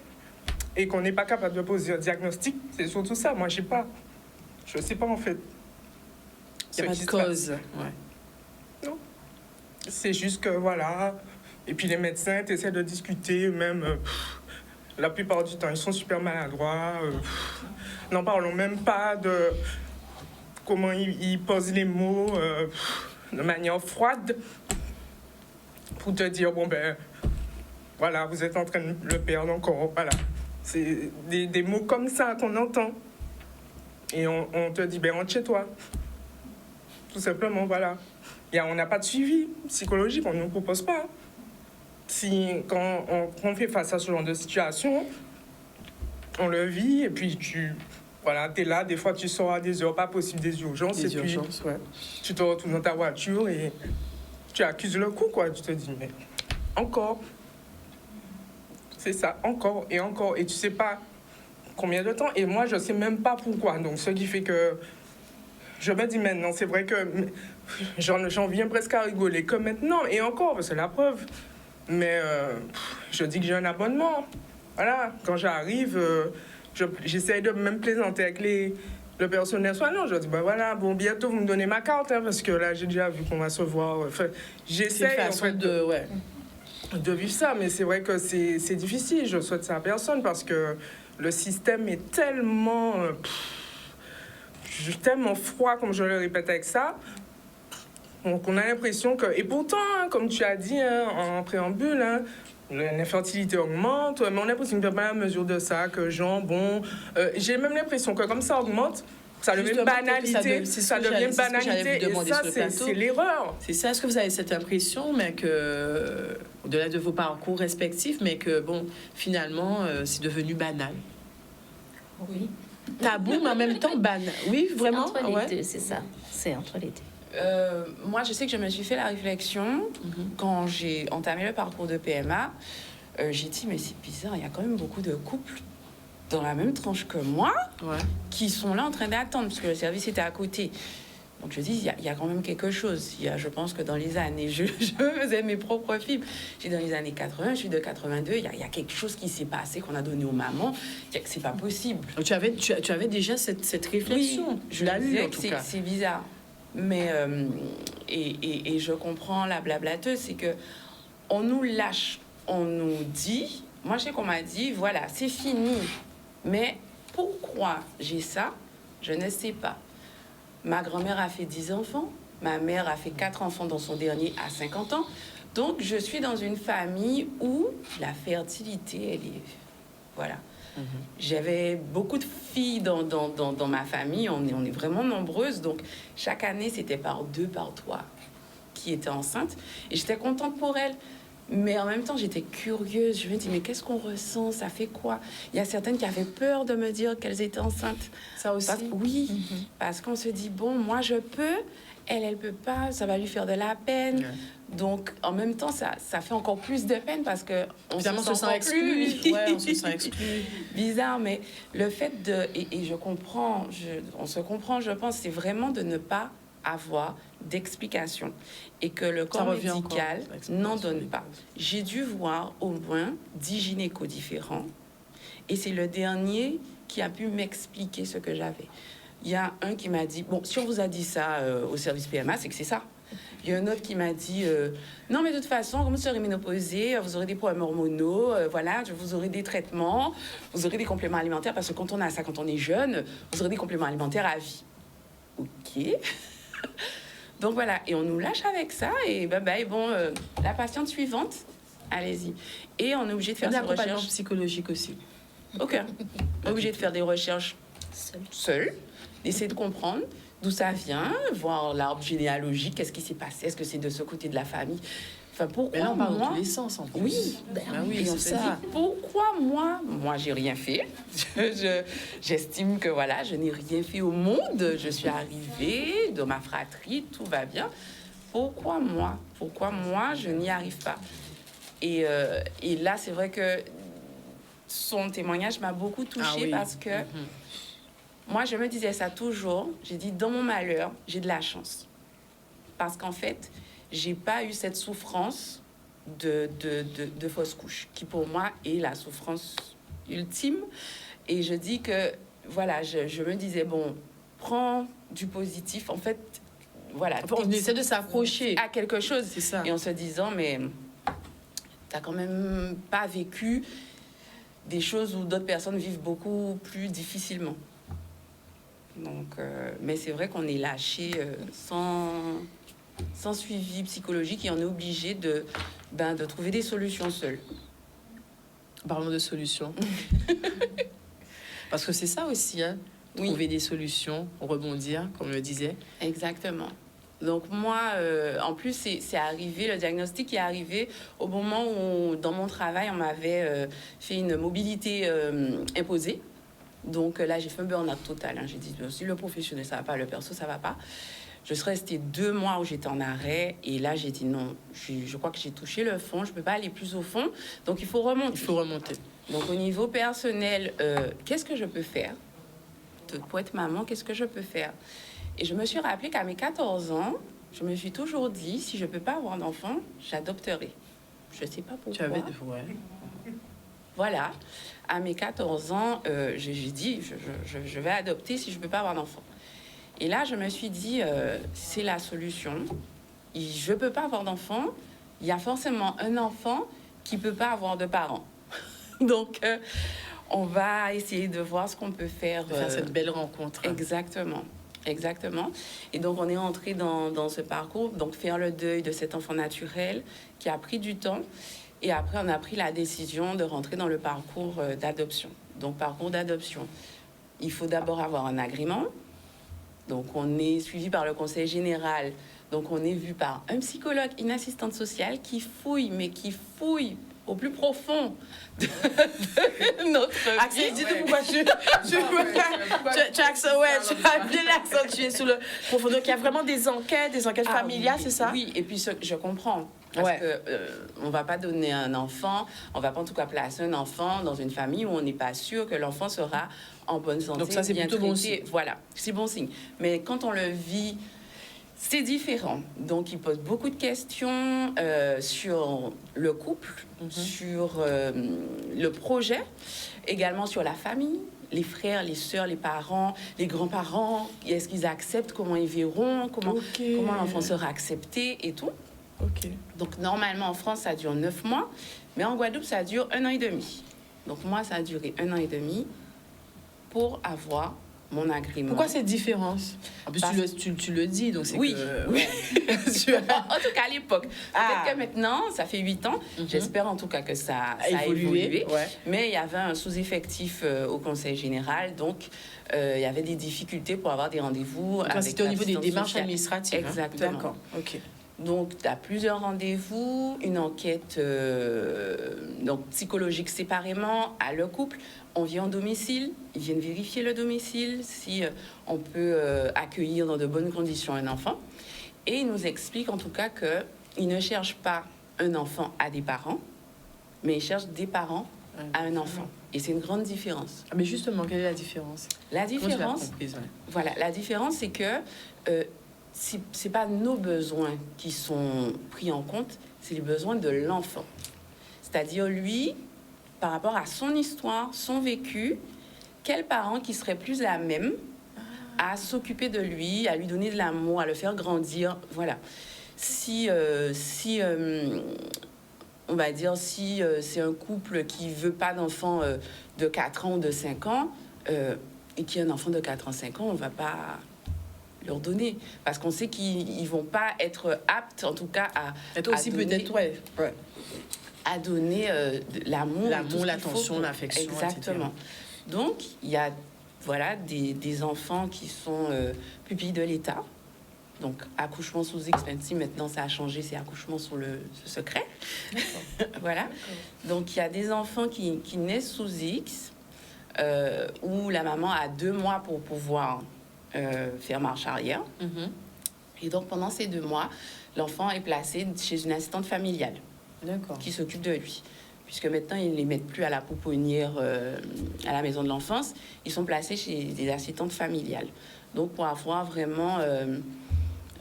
et qu'on n'est pas capable de poser un diagnostic, c'est surtout ça. Moi, je sais pas, en fait. Il n'y a pas de cause. Ouais. Non. C'est juste que, voilà... Et puis les médecins essaient de discuter, même la plupart du temps, ils sont super maladroits. N'en parlons même pas de comment ils posent les mots de manière froide pour te dire, bon ben, voilà, vous êtes en train de le perdre encore, voilà. C'est des mots comme ça qu'on entend. Et on te dit, ben, rentre chez toi. Tout simplement, voilà. On n'a pas de suivi psychologique, on ne nous propose pas. Quand on fait face à ce genre de situation, on le vit et puis t'es là, des fois tu sors à des heures pas possibles des urgences. Tu te retrouves dans ta voiture et tu accuses le coup, quoi. Tu te dis, mais encore. C'est ça, encore et encore. Et tu sais pas combien de temps. Et moi, je sais même pas pourquoi. Donc, ce qui fait que je me dis maintenant, c'est vrai que j'en viens presque à rigoler que maintenant. Et encore, c'est la preuve. Mais je dis que j'ai un abonnement. Voilà, quand j'arrive, j'essaie de même plaisanter avec le personnel soignant. Je dis, ben voilà, bon, bientôt vous me donnez ma carte, hein, parce que là, j'ai déjà vu qu'on va se voir. Enfin, j'essaie en fait de vivre ça, mais c'est vrai que c'est difficile. Je souhaite ça à personne parce que le système est tellement froid, comme je le répète avec ça. Donc, on a l'impression que... Et pourtant, hein, comme tu as dit en préambule, hein, l'infertilité augmente, mais on a l'impression qu'il n'y a pas la mesure de ça, que j'ai même l'impression que comme ça augmente, ça devient une banalité. Ça devient une banalité, et ça, c'est l'erreur. C'est ça, est-ce que vous avez cette impression, mais que, au-delà de vos parcours respectifs, mais que, bon, finalement, c'est devenu banal? Oui. Tabou, mais en même temps banal. Oui, vraiment? C'est entre les deux, c'est ça. C'est entre les deux. Moi, je sais que je me suis fait la réflexion quand j'ai entamé le parcours de PMA. J'ai dit, mais c'est bizarre, il y a quand même beaucoup de couples dans la même tranche que moi qui sont là en train d'attendre, parce que le service était à côté. Donc je dis, il y a quand même quelque chose. Je pense que dans les années, je faisais mes propres films. J'ai dans les années 80, je suis de 82, il y a quelque chose qui s'est passé, qu'on a donné aux mamans, c'est pas possible. Donc tu avais déjà cette réflexion. Oui, je l'ai eu en tout cas. C'est bizarre. Mais, et je comprends la blablateuse, c'est que on nous lâche, on nous dit, moi je sais qu'on m'a dit, voilà, c'est fini. Mais pourquoi j'ai ça, je ne sais pas. Ma grand-mère a fait 10 enfants. Ma mère a fait 4 enfants dans son dernier à 50 ans. Donc, je suis dans une famille où la fertilité, elle est... Voilà. J'avais beaucoup de filles dans ma famille. On est vraiment nombreuses. Donc, chaque année, c'était par 2, par 3 qui étaient enceintes. Et j'étais contente pour elles. Mais en même temps, j'étais curieuse. Je me dis, mais qu'est-ce qu'on ressent? Ça fait quoi? Il y a certaines qui avaient peur de me dire qu'elles étaient enceintes. Ça aussi? Oui, parce qu'on se dit, bon, moi, je peux, elle peut pas, ça va lui faire de la peine. Ouais. Donc, en même temps, ça fait encore plus de peine parce que on se sent exclu. Ouais, on se sent exclu. Bizarre, mais le fait de... Et je comprends, on se comprend, je pense, c'est vraiment de ne pas avoir d'explication et que le corps médical n'en donne pas. J'ai dû voir au moins 10 gynécos différents et c'est le dernier qui a pu m'expliquer ce que j'avais. Il y a un qui m'a dit, bon, si on vous a dit ça au service PMA, c'est que c'est ça. Il y a un autre qui m'a dit, non, mais de toute façon, comme vous serez ménopausée, vous aurez des problèmes hormonaux, voilà, vous aurez des traitements, vous aurez des compléments alimentaires, parce que quand on a ça, quand on est jeune, vous aurez des compléments alimentaires à vie. OK. Donc voilà, et on nous lâche avec ça, et bon, la patiente suivante, allez-y. Et on est obligé de faire des recherches psychologiques aussi. OK. Obligé de faire des recherches seul, d'essayer de comprendre d'où ça vient, voir l'arbre généalogique, qu'est-ce qui s'est passé, est-ce que c'est de ce côté de la famille. Enfin, pourquoi mais là, on parle dans tous les sens, en plus. Oui, oui, c'est ça. Dit, pourquoi moi, j'ai rien fait. J'estime que voilà, je n'ai rien fait au monde. Je suis arrivée dans ma fratrie, tout va bien. Pourquoi moi, je n'y arrive pas. Et là, c'est vrai que son témoignage m'a beaucoup touchée parce que moi, je me disais ça toujours. J'ai dit, dans mon malheur, j'ai de la chance. Parce qu'en fait, j'ai pas eu cette souffrance de fausse couche, qui pour moi est la souffrance ultime. Et je dis que, voilà, je me disais, bon, prends du positif. En fait, voilà. On essaie de s'accrocher à quelque chose. C'est ça. Et en se disant, mais t'as quand même pas vécu des choses où d'autres personnes vivent beaucoup plus difficilement. Donc, mais c'est vrai qu'on est lâché sans suivi psychologique et on est obligé de trouver des solutions seules. Parlons de solutions. Parce que c'est ça aussi, hein, trouver des solutions, rebondir, comme on le disait. Exactement. Donc moi, en plus, c'est arrivé, le diagnostic est arrivé au moment où, dans mon travail, on m'avait fait une mobilité imposée. Donc là, j'ai fait un burn-out total. Hein. J'ai dit, si le professionnel, ça va pas, le perso, ça va pas. Je suis restée 2 mois où j'étais en arrêt. Et là, j'ai dit, non, je crois que j'ai touché le fond. Je peux pas aller plus au fond. Donc, il faut remonter. Donc, au niveau personnel, qu'est-ce que je peux faire? Pour être maman, qu'est-ce que je peux faire? Et je me suis rappelé qu'à mes 14 ans, je me suis toujours dit, si je peux pas avoir d'enfant, j'adopterai. Je sais pas pourquoi. Tu avais... Ouais. Voilà. À mes 14 ans, j'ai dit, je vais adopter si je ne peux pas avoir d'enfant. Et là, je me suis dit, c'est la solution. Je ne peux pas avoir d'enfant. Il y a forcément un enfant qui ne peut pas avoir de parents. Donc, on va essayer de voir ce qu'on peut faire. De faire cette belle rencontre. Exactement. Et donc, on est entré dans ce parcours. Donc, faire le deuil de cet enfant naturel qui a pris du temps. Et après, on a pris la décision de rentrer dans le parcours d'adoption. Donc, parcours d'adoption, il faut d'abord avoir un agrément. Donc, on est suivi par le conseil général. Donc, on est vu par un psychologue, une assistante sociale qui fouille au plus profond de notre vie. Axel, dis-nous pourquoi tu as bien accentué sur le profond. Donc, il y a vraiment des enquêtes familiales, oui, c'est ça? Oui, et puis je comprends. Parce que on va pas donner un enfant, on va pas en tout cas placer un enfant dans une famille où on n'est pas sûr que l'enfant sera en bonne santé. Donc ça, c'est bien plutôt traité. bon signe. Voilà, c'est bon signe. Mais quand on le vit C'est différent. Donc, il pose beaucoup de questions sur le couple, sur le projet, également sur la famille, les frères, les sœurs, les parents, les grands-parents. Est-ce qu'ils acceptent? Comment ils verront? Comment l'enfant sera accepté et tout. Donc, normalement, en France, ça dure 9 mois. Mais en Guadeloupe, ça dure 1 an et demi. Donc, moi, ça a duré 1 an et demi pour avoir mon agrément. Pourquoi cette différence? En plus, tu le dis, donc c'est oui, que... Oui. En tout cas, à l'époque. Peut-être que maintenant, ça fait 8 ans. J'espère en tout cas que ça a évolué. Ouais. Mais il y avait un sous-effectif au Conseil général. Donc, il y avait des difficultés pour avoir des rendez-vous. C'était au niveau des démarches administratives. Exactement. Hein? D'accord, ok. Donc, tu as plusieurs rendez-vous, une enquête donc, psychologique séparément à le couple. On vient au domicile, ils viennent vérifier le domicile, si on peut accueillir dans de bonnes conditions un enfant. Et ils nous expliquent en tout cas qu'ils ne cherchent pas un enfant à des parents, mais ils cherchent des parents à un enfant. Et c'est une grande différence. Mais justement, quelle est la différence? La différence, voilà, la différence, c'est que c'est pas nos besoins qui sont pris en compte, c'est les besoins de l'enfant. C'est-à-dire, lui, par rapport à son histoire, son vécu, quel parent qui serait plus à même à s'occuper de lui, à lui donner de l'amour, à le faire grandir, voilà. Si on va dire, si c'est un couple qui veut pas d'enfant de 4 ans ou de 5 ans, et qui a un enfant de 4 ans, 5 ans, on va pas leur donner. Parce qu'on sait qu'ils vont pas être aptes, en tout cas, à aussi peut-être, à donner l'amour, l'attention, l'affection. Exactement. Etc. Donc, il y a des enfants qui sont pupilles de l'État. Donc, accouchement sous X, même si maintenant ça a changé, c'est accouchement sous le secret. Voilà. Donc, il y a des enfants qui naissent sous X, où la maman a 2 mois pour pouvoir faire marche arrière. Et donc, pendant ces 2 mois, l'enfant est placé chez une assistante familiale. Qui s'occupe de lui. Puisque maintenant, ils ne les mettent plus à la pouponnière à la maison de l'enfance. Ils sont placés chez des assistantes familiales. Donc, pour avoir vraiment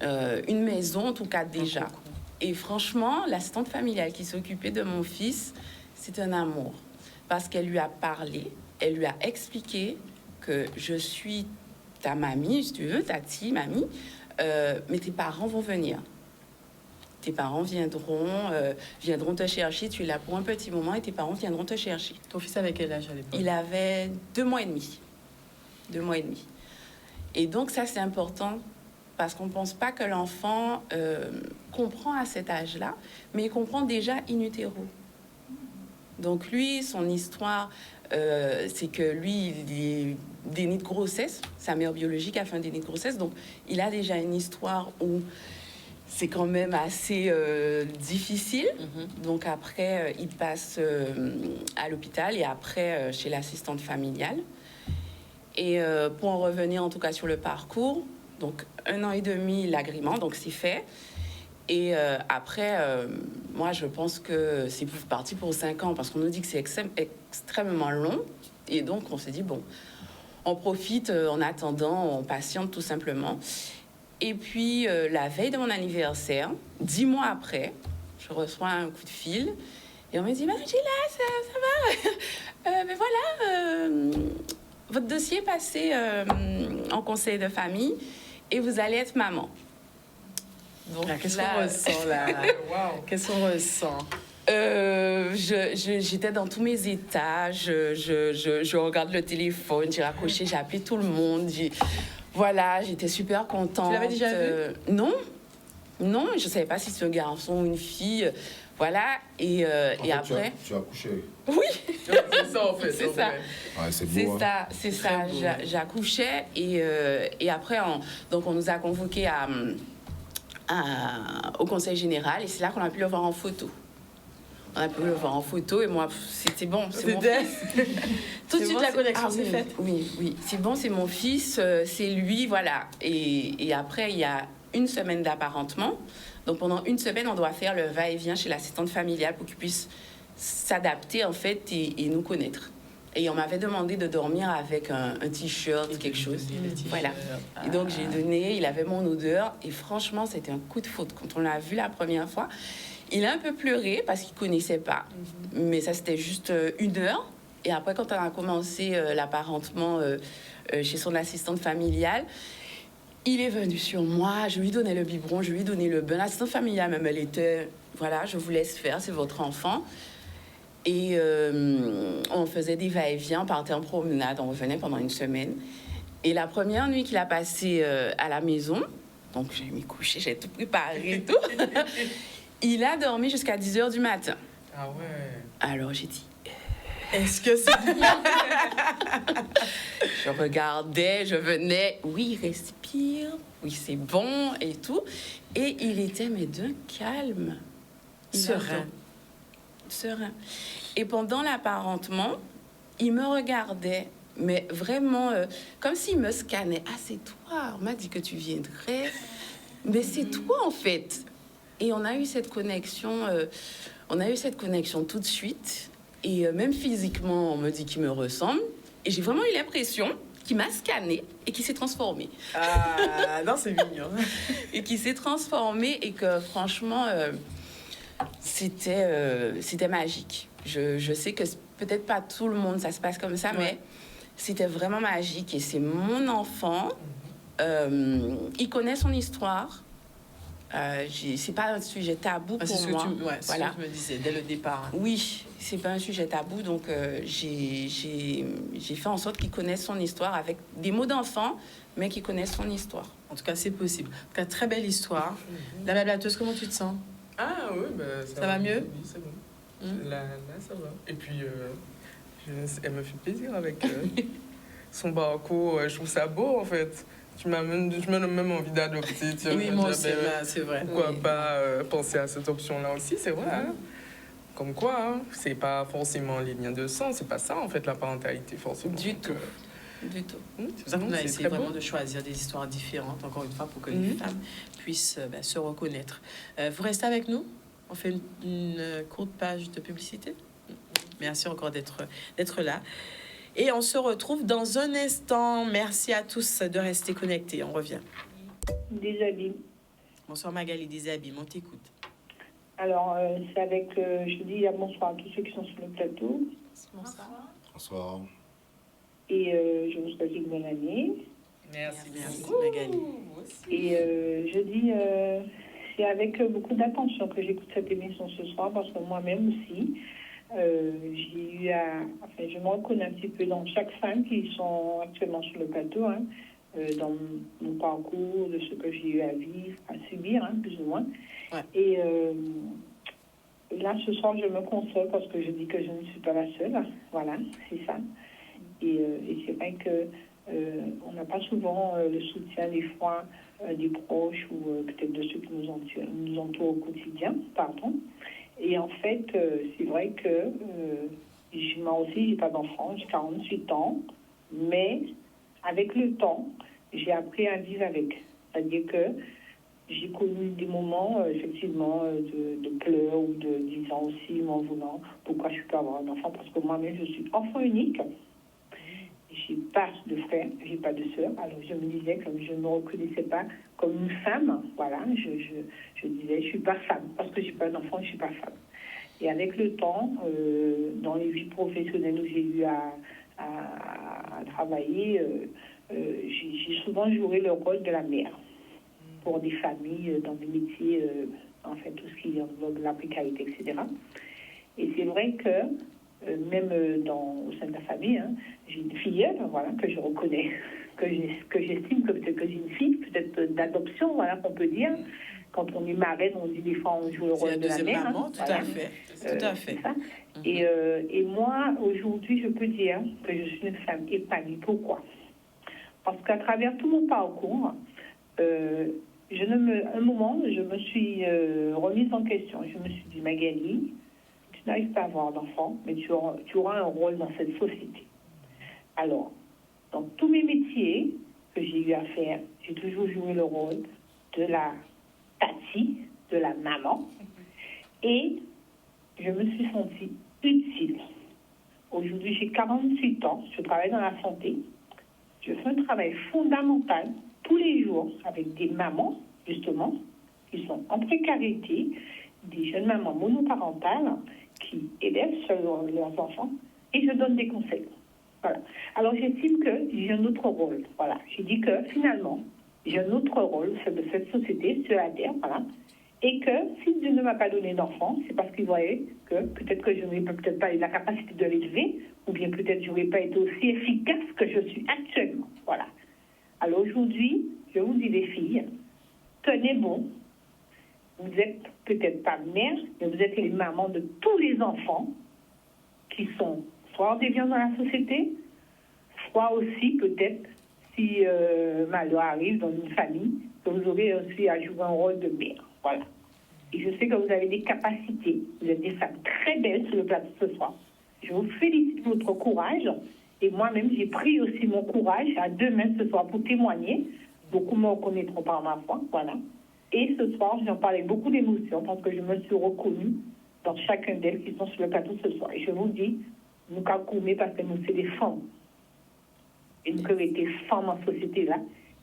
une maison, en tout cas déjà. Et franchement, l'assistante familiale qui s'occupait de mon fils, c'est un amour. Parce qu'elle lui a parlé, elle lui a expliqué que je suis ta mamie, si tu veux, tati, mamie, mais tes parents vont venir. Tes parents viendront te chercher. Tu es là pour un petit moment et tes parents viendront te chercher. Ton fils avait quel âge à l'époque? Il avait 2 mois et demi. 2 mois et demi. Et donc, ça, c'est important parce qu'on ne pense pas que l'enfant comprend à cet âge-là, mais il comprend déjà in utero. Donc, lui, son histoire, c'est que lui, il est déni de grossesse. Sa mère biologique a fait un déni de grossesse. Donc, il a déjà une histoire où c'est quand même assez difficile. Donc après, il passe à l'hôpital et après chez l'assistante familiale. Et pour en revenir en tout cas sur le parcours, donc 1 an et demi l'agrément, donc c'est fait. Et après, moi je pense que c'est parti pour 5 ans parce qu'on nous dit que c'est extrêmement long. Et donc on s'est dit, bon, on profite en attendant, on patiente tout simplement. Et puis, la veille de mon anniversaire, 10 mois après, je reçois un coup de fil. Et on me dit, Marie-Gila, ça va? Mais voilà, votre dossier est passé en conseil de famille et vous allez être maman. Donc, qu'est-ce qu'on ressent là? Qu'est-ce qu'on ressent? J'étais dans tous mes états. Je regarde le téléphone, j'ai raccroché, j'ai appelé tout le monde. Voilà, j'étais super contente. Tu l'avais déjà vu? Non, je ne savais pas si c'est un garçon ou une fille. Voilà, et après... Tu as accouché? Oui, c'est ça en fait. C'est ça. Ouais, c'est beau. C'est ça. J'accouchais et après, on nous a convoqués au Conseil général et c'est là qu'on a pu le voir en photo. On a pu le voir en photo et moi, c'était bon, c'est mon fils. Tout de suite, la connexion s'est faite. Oui, c'est bon, c'est mon fils, c'est lui, voilà. Et après, il y a 1 semaine d'apparentement. Donc, pendant 1 semaine, on doit faire le va-et-vient chez l'assistante familiale pour qu'il puisse s'adapter, en fait, et nous connaître. Et on m'avait demandé de dormir avec un t-shirt, quelque chose. Voilà. Et donc, j'ai donné, il avait mon odeur. Et franchement, c'était un coup de foudre. Quand on l'a vu la première fois, il a un peu pleuré parce qu'il ne connaissait pas. Mais ça, c'était juste 1 heure. Et après, quand on a commencé l'apparentement chez son assistante familiale, il est venu sur moi. Je lui donnais le biberon, je lui donnais le bain. L'assistante familiale, même, elle était... Voilà, je vous laisse faire, c'est votre enfant. Et on faisait des va-et-vient, on partait en promenade, on revenait pendant 1 semaine. Et la première nuit qu'il a passée à la maison, donc j'ai mis coucher, j'ai tout préparé et tout, il a dormi jusqu'à 10h du matin. Ah ouais. Alors j'ai dit... Est-ce que c'est... Je regardais, je venais, oui, respire, oui, c'est bon et tout. Et il était, mais d'un calme. Serein. Serein. Et pendant l'apparentement, il me regardait, mais vraiment comme s'il me scannait. Ah, c'est toi, on m'a dit que tu viendrais. Mais c'est toi, en fait. Et on a eu cette connexion, tout de suite. Et même physiquement, on me dit qu'il me ressemble. Et j'ai vraiment eu l'impression qu'il m'a scanné et qu'il s'est transformé. Ah, non, c'est mignon. Et qu'il s'est transformé et que franchement, c'était magique. Je sais que peut-être pas tout le monde, ça se passe comme ça, mais c'était vraiment magique. Et c'est mon enfant. Il connaît son histoire. C'est pas un sujet tabou pour moi. C'est ce que tu me disais dès le départ. Oui, c'est pas un sujet tabou, donc j'ai fait en sorte qu'il connaisse son histoire avec des mots d'enfant, mais qu'il connaisse son histoire. En tout cas, c'est possible. En tout cas, très belle histoire. La blablateuse, comment tu te sens? Ah oui, ça va mieux? Oui, c'est bon. Là, ça va. Et puis, elle me fait plaisir avec son parcours. Je trouve ça beau, en fait. Je me donne même envie d'adopter. Oui, moi aussi, c'est vrai. Pourquoi pas penser à cette option-là aussi, c'est vrai. Hein? Comme quoi, hein? C'est pas forcément les liens de sang, c'est pas ça, en fait, la parentalité, forcément. Du tout. Du tout. C'est pour ça qu'on a essayé vraiment de choisir des histoires différentes, encore une fois, pour que les femmes puissent se reconnaître. Vous restez avec nous? On fait une courte page de publicité. Merci encore d'être là. Et on se retrouve dans un instant. Merci à tous de rester connectés. On revient. Déshabille. Bonsoir Magali Déshabille, on t'écoute. Alors, c'est avec, je dis bonsoir à tous ceux qui sont sur le plateau. Bonsoir. Bonsoir. Et je vous souhaite une bonne année. Merci Magali. Et je dis, c'est avec beaucoup d'attention que j'écoute cette émission ce soir, parce que moi-même aussi, j'ai eu enfin, je me reconnais un petit peu dans chaque femme qui sont actuellement sur le plateau, hein, dans mon parcours, de ce que j'ai eu à vivre, à subir, hein, plus ou moins. Ouais. Et là, ce soir, je me console parce que je dis que je ne suis pas la seule. Voilà, c'est ça. Et c'est vrai que on n'a pas souvent le soutien des fois des proches ou peut-être de ceux qui nous entourent au quotidien, pardon. Et en fait, c'est vrai que moi aussi, j'ai pas d'enfant, j'ai 48 ans, mais avec le temps, j'ai appris à vivre avec. C'est-à-dire que j'ai connu des moments, effectivement, de pleurs ou de disant aussi, m'en voulant, pourquoi je ne peux pas avoir un enfant, parce que moi-même, je suis enfant unique. J'ai pas de frère, j'ai pas de sœur. Alors, je me disais que je ne me reconnaissais pas comme une femme. Voilà, je disais, je suis pas femme, parce que j'ai pas d'enfant, je suis pas femme. Et avec le temps, dans les vies professionnelles où j'ai eu à travailler, j'ai souvent joué le rôle de la mère pour des familles dans des métiers, en fait, tout ce qui englobe la précarité, etc. Et c'est vrai que même au sein de la famille, hein, j'ai une filleule, voilà, que je reconnais, que j'estime que peut-être que j'ai une fille, peut-être d'adoption, voilà, qu'on peut dire. Quand on est marraine, on dit des fois on joue le rôle de la mère. Maman, hein, tout à fait. Tout à fait. Ça. Et moi, aujourd'hui, je peux dire que je suis une femme épanouie. Pourquoi? Parce qu'à travers tout mon parcours, un moment, je me suis remise en question. Je me suis dit, Magali, tu n'arrives pas à avoir d'enfant, mais tu auras un rôle dans cette société. Alors, dans tous mes métiers que j'ai eu à faire, j'ai toujours joué le rôle de la tati, de la maman, et je me suis sentie utile Aujourd'hui, j'ai 48 ans, je travaille dans la santé. Je fais un travail fondamental tous les jours avec des mamans, justement, qui sont en précarité, des jeunes mamans monoparentales qui élèvent seuls leurs enfants, et je donne des conseils. Voilà. Alors, j'estime que j'ai un autre rôle. Voilà. J'ai dit que, finalement, j'ai un autre rôle de cette société, sur la terre, voilà. Et que si Dieu ne m'a pas donné d'enfant, c'est parce qu'il voyait que peut-être que je n'aurais peut-être pas eu la capacité de l'élever, ou bien peut-être je n'aurais pas été aussi efficace que je suis actuellement. Voilà. Alors aujourd'hui, je vous dis les filles, tenez bon. Vous êtes peut-être pas mère, mais vous êtes les mamans de tous les enfants qui sont soit en déviance dans la société, soit aussi peut-être, si malheur arrive dans une famille, que vous aurez aussi à jouer un rôle de mère. Voilà. Et je sais que vous avez des capacités. Vous êtes des femmes très belles sur le plateau ce soir. Je vous félicite pour votre courage. Et moi-même, j'ai pris aussi mon courage à deux mains ce soir pour témoigner. Beaucoup me reconnaîtront par ma foi. Voilà. Et ce soir, j'en parle avec beaucoup d'émotion parce que je me suis reconnue dans chacun d'elles qui sont sur le plateau ce soir. Et je vous dis, nous calcoulons parce que nous sommes des femmes. Et nous avons été femmes en société là.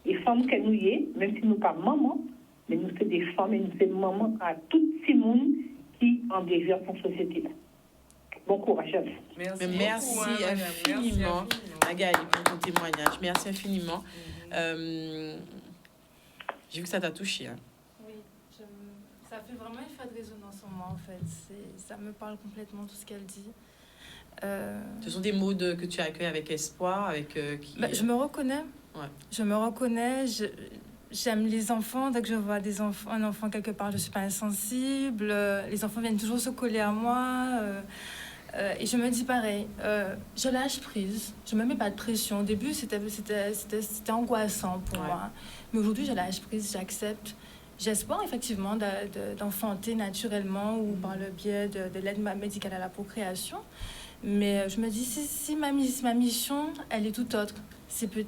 Et femmes qu'elles nous y est, même si nous ne sommes pas maman, mais nous sommes des femmes et nous sommes mamans à tout ces monde qui en développent en société là. Bon courage à vous. Merci infiniment, Magali, pour ton témoignage. Merci infiniment. J'ai vu que ça t'a touché. Hein. Oui, ça fait vraiment effet de résonance en moi, en fait. Ça me parle complètement, tout ce qu'elle dit. Ce sont des mots que tu accueilles avec espoir, avec je me reconnais. Ouais. Je me reconnais. J'aime les enfants. Dès que je vois un enfant quelque part, je ne suis pas insensible. Les enfants viennent toujours se coller à moi. Et je me dis pareil, je lâche prise. Je ne me mets pas de pression. Au début, c'était angoissant pour moi. Mais aujourd'hui, je lâche prise, j'accepte. J'espère effectivement d'enfanter naturellement ou par le biais de l'aide médicale à la procréation. Mais je me dis, si ma mission, elle est tout autre.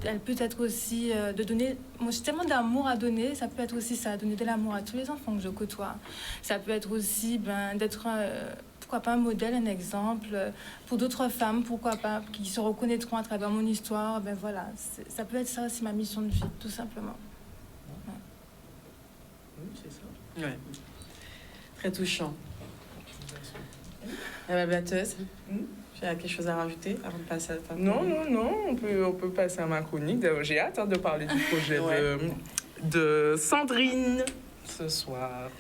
Elle peut être aussi de donner... Moi, j'ai tellement d'amour à donner, ça peut être aussi ça, donner de l'amour à tous les enfants que je côtoie. Ça peut être aussi d'être, pourquoi pas, un modèle, un exemple pour d'autres femmes, pourquoi pas, qui se reconnaîtront à travers mon histoire. Voilà, ça peut être ça aussi ma mission de vie, tout simplement. Ouais. Oui, c'est ça. Ouais. Très touchant. La batteuse. Tu as quelque chose à rajouter avant de passer à ta Non, on peut passer à ma chronique. J'ai hâte de parler du projet de Sandrine ce soir.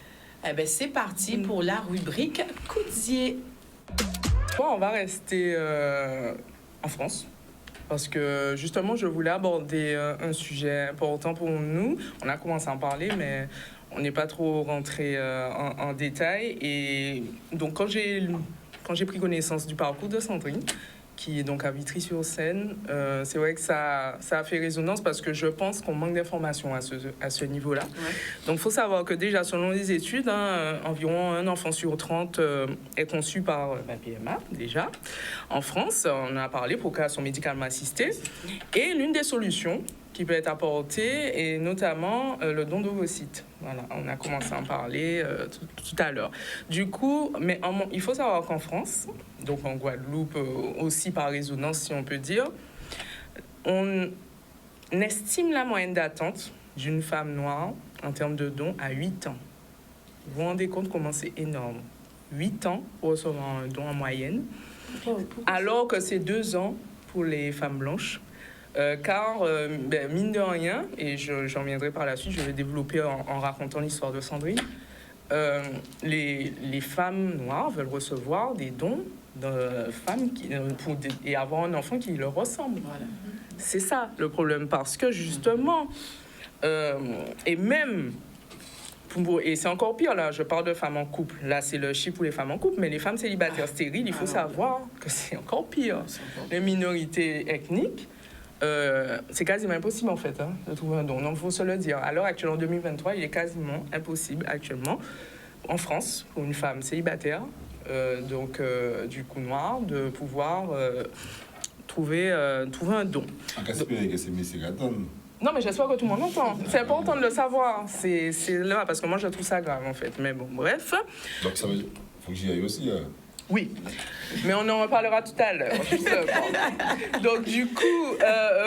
Eh bien, c'est parti pour la rubrique Coudier. Bon, on va rester en France. Parce que justement, je voulais aborder un sujet important pour nous. On a commencé à en parler, mais on n'est pas trop rentré en détail. Et donc, quand j'ai pris connaissance du parcours de Sandrine, qui est donc à Vitry-sur-Seine, c'est vrai que ça a fait résonance parce que je pense qu'on manque d'informations à ce niveau-là. Ouais. Donc, il faut savoir que déjà, selon les études, environ un enfant sur 30 est conçu par la PMA, déjà. En France, on a parlé procréation médicalement assistée. Et l'une des solutions qui peut être apportée est notamment le don d'ovocytes. Voilà, on a commencé à en parler tout à l'heure. Du coup, mais il faut savoir qu'en France, donc en Guadeloupe aussi par résonance si on peut dire, on estime la moyenne d'attente d'une femme noire en termes de dons à 8 ans. Vous vous rendez compte comment c'est énorme. 8 ans pour recevoir un don en moyenne, alors que c'est 2 ans pour les femmes blanches. Car, mine de rien, et j'en viendrai par la suite, je vais développer en racontant l'histoire de Sandrine, les femmes noires veulent recevoir des dons de femmes et avoir un enfant qui leur ressemble. Voilà. C'est ça le problème, parce que justement, et même... Et c'est encore pire, là, je parle de femmes en couple. Là, c'est le chiffre pour les femmes en couple, mais les femmes célibataires stériles, il faut savoir que c'est encore pire. Les minorités ethniques, c'est quasiment impossible, en fait, de trouver un don. Donc, il faut se le dire. À l'heure actuelle, en 2023, il est quasiment impossible, actuellement, en France, pour une femme célibataire, du coup noir, de pouvoir trouver un don. Non, mais j'espère que tout le monde entend. C'est important de le savoir. C'est là, parce que moi, je trouve ça grave, en fait. Mais bon, bref. Donc, ça veut dire qu'il faut que j'y aille aussi. Oui, mais on en reparlera tout à l'heure, justement. Donc, du coup,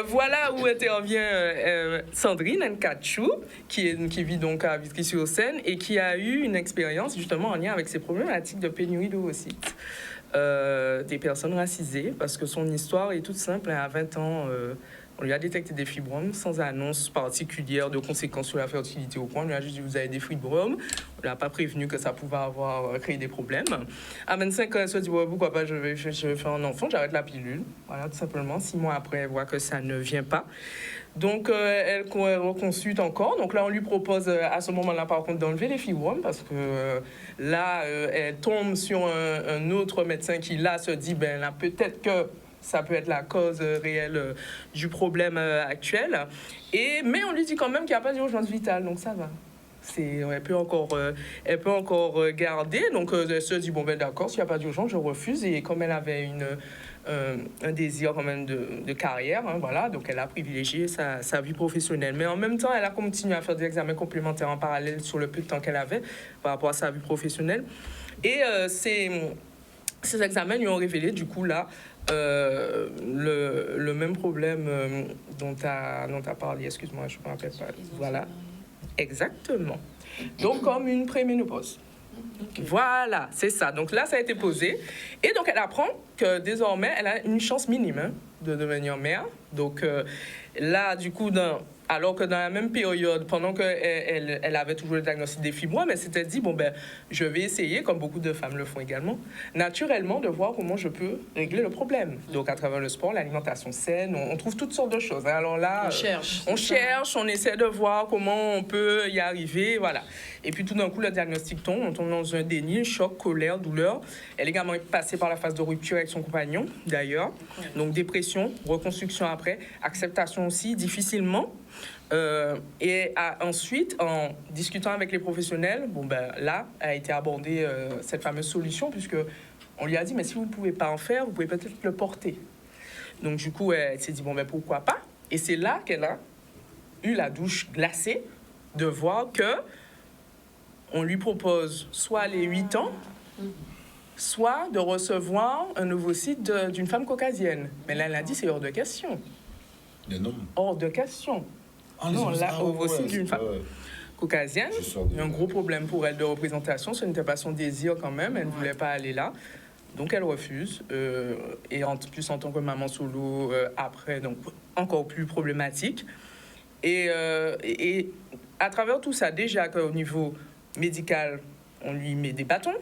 voilà où intervient Sandrine Nkatchou, qui vit donc à Vitry-sur-Seine et qui a eu une expérience, justement, en lien avec ces problématiques de pénurie d'ovocytes des personnes racisées, parce que son histoire est toute simple. À 20 ans, on lui a détecté des fibromes sans annonce particulière de conséquences sur la fertilité au point. On lui a juste dit, vous avez des fibromes. On ne l'a pas prévenu que ça pouvait créer des problèmes. À 25 ans, elle se dit, ouais, pourquoi pas, je vais faire un enfant, j'arrête la pilule. Voilà, tout simplement. 6 mois après, elle voit que ça ne vient pas. Donc, elle reconsulte encore. Donc là, on lui propose à ce moment-là, par contre, d'enlever les fibromes parce que là, elle tombe sur un autre médecin qui, là, se dit, ben là, peut-être que ça peut être la cause réelle du problème actuel. Mais on lui dit quand même qu'il n'y a pas d'urgence vitale, donc ça va. Elle peut encore garder. Donc, elle se dit, bon, ben d'accord, s'il n'y a pas d'urgence, je refuse. Et comme elle avait un désir quand même de carrière, hein, voilà, donc elle a privilégié sa vie professionnelle. Mais en même temps, elle a continué à faire des examens complémentaires en parallèle sur le peu de temps qu'elle avait par rapport à sa vie professionnelle. Et ces examens lui ont révélé, du coup, là, le même problème dont tu as parlé. Excuse-moi, je ne me rappelle pas. Voilà. Exactement. Donc, comme une préménopause. Okay. Voilà, c'est ça. Donc là, ça a été posé. Et donc, elle apprend que désormais, elle a une chance minime de devenir mère. Donc là, du coup, alors que dans la même période, pendant qu'elle avait toujours le diagnostic des fibromes, elle s'était dit, bon, ben, je vais essayer, comme beaucoup de femmes le font également, naturellement, de voir comment je peux régler le problème. Donc, à travers le sport, l'alimentation saine, on trouve toutes sortes de choses. Alors là, on cherche, on essaie de voir comment on peut y arriver, voilà. Et puis, tout d'un coup, le diagnostic tombe, on tombe dans un déni, choc, colère, douleur. Elle est également passée par la phase de rupture avec son compagnon, d'ailleurs. Donc, dépression, reconstruction après, acceptation aussi, difficilement. Ensuite, en discutant avec les professionnels, bon, ben, là a été abordée cette fameuse solution, puisque on lui a dit, mais si vous ne pouvez pas en faire, vous pouvez peut-être le porter. Donc, du coup, elle s'est dit, bon, ben, pourquoi pas? Et c'est là qu'elle a eu la douche glacée de voir que on lui propose soit les 8 ans, soit de recevoir un ovocyte d'une femme caucasienne. Mais là, elle a dit, c'est hors de question. Hors de question. Non, là, ovocyte d'une femme caucasienne. Un gros problème pour elle de représentation. Ce n'était pas son désir quand même. Elle ne voulait pas aller là. Donc, elle refuse. Et en plus, en tant que maman solo, après, donc encore plus problématique. Et à travers tout ça, déjà qu'au niveau médical, on lui met des bâtons.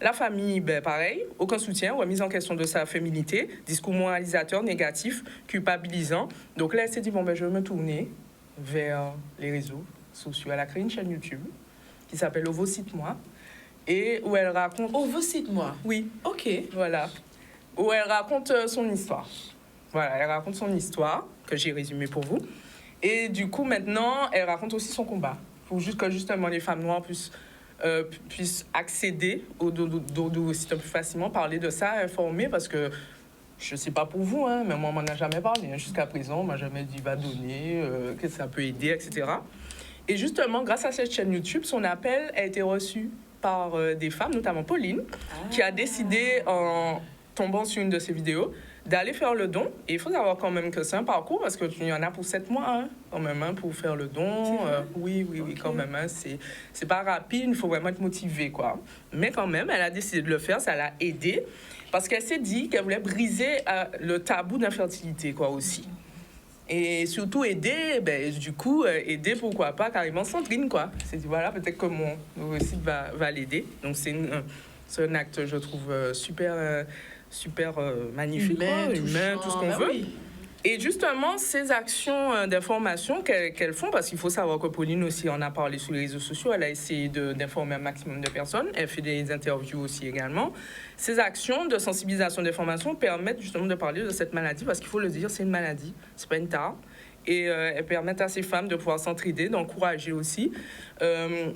La famille, ben, pareil, aucun soutien, remise en question de sa féminité, discours moralisateur, négatif, culpabilisant. Donc là, elle s'est dit, bon, ben, je vais me tourner vers les réseaux sociaux. Elle a créé une chaîne YouTube qui s'appelle Ovocite-moi et où elle raconte... Ovocite-moi? Oui. OK. Voilà. Où elle raconte son histoire. Voilà, elle raconte son histoire, que j'ai résumée pour vous. Et du coup, maintenant, elle raconte aussi son combat. Pour que justement les femmes noires puissent accéder au ovocytes plus facilement, parler de ça, informer, parce que je ne sais pas pour vous, hein, mais moi, on m'en a jamais parlé. Hein. Jusqu'à présent, on m'a jamais dit va donner, que ça peut aider, etc. Et justement, grâce à cette chaîne YouTube, son appel a été reçu par des femmes, notamment Pauline, qui a décidé, en tombant sur une de ses vidéos, d'aller faire le don. Et il faut savoir quand même que c'est un parcours, parce qu'il y en a pour 7 mois, hein, quand même, hein, pour faire le don. Oui, okay. Quand même. Hein, c'est pas rapide, il faut vraiment être motivé, quoi. Mais quand même, elle a décidé de le faire, ça l'a aidée, parce qu'elle s'est dit qu'elle voulait briser le tabou d'infertilité, quoi, aussi. Et surtout aider, ben, du coup, aider, pourquoi pas, carrément Sandrine, quoi. C'est dit, voilà, peut-être que mon ovocyte va l'aider. Donc, c'est un acte, je trouve, super magnifique, humain, tout ce qu'on veut. Oui. Et justement, ces actions d'information qu'elles font, parce qu'il faut savoir que Pauline aussi en a parlé sur les réseaux sociaux, elle a essayé d'informer un maximum de personnes, elle fait des interviews aussi également. Ces actions de sensibilisation d'information permettent justement de parler de cette maladie, parce qu'il faut le dire, c'est une maladie, c'est pas une tare. Et elles permettent à ces femmes de pouvoir s'entraider, d'encourager aussi.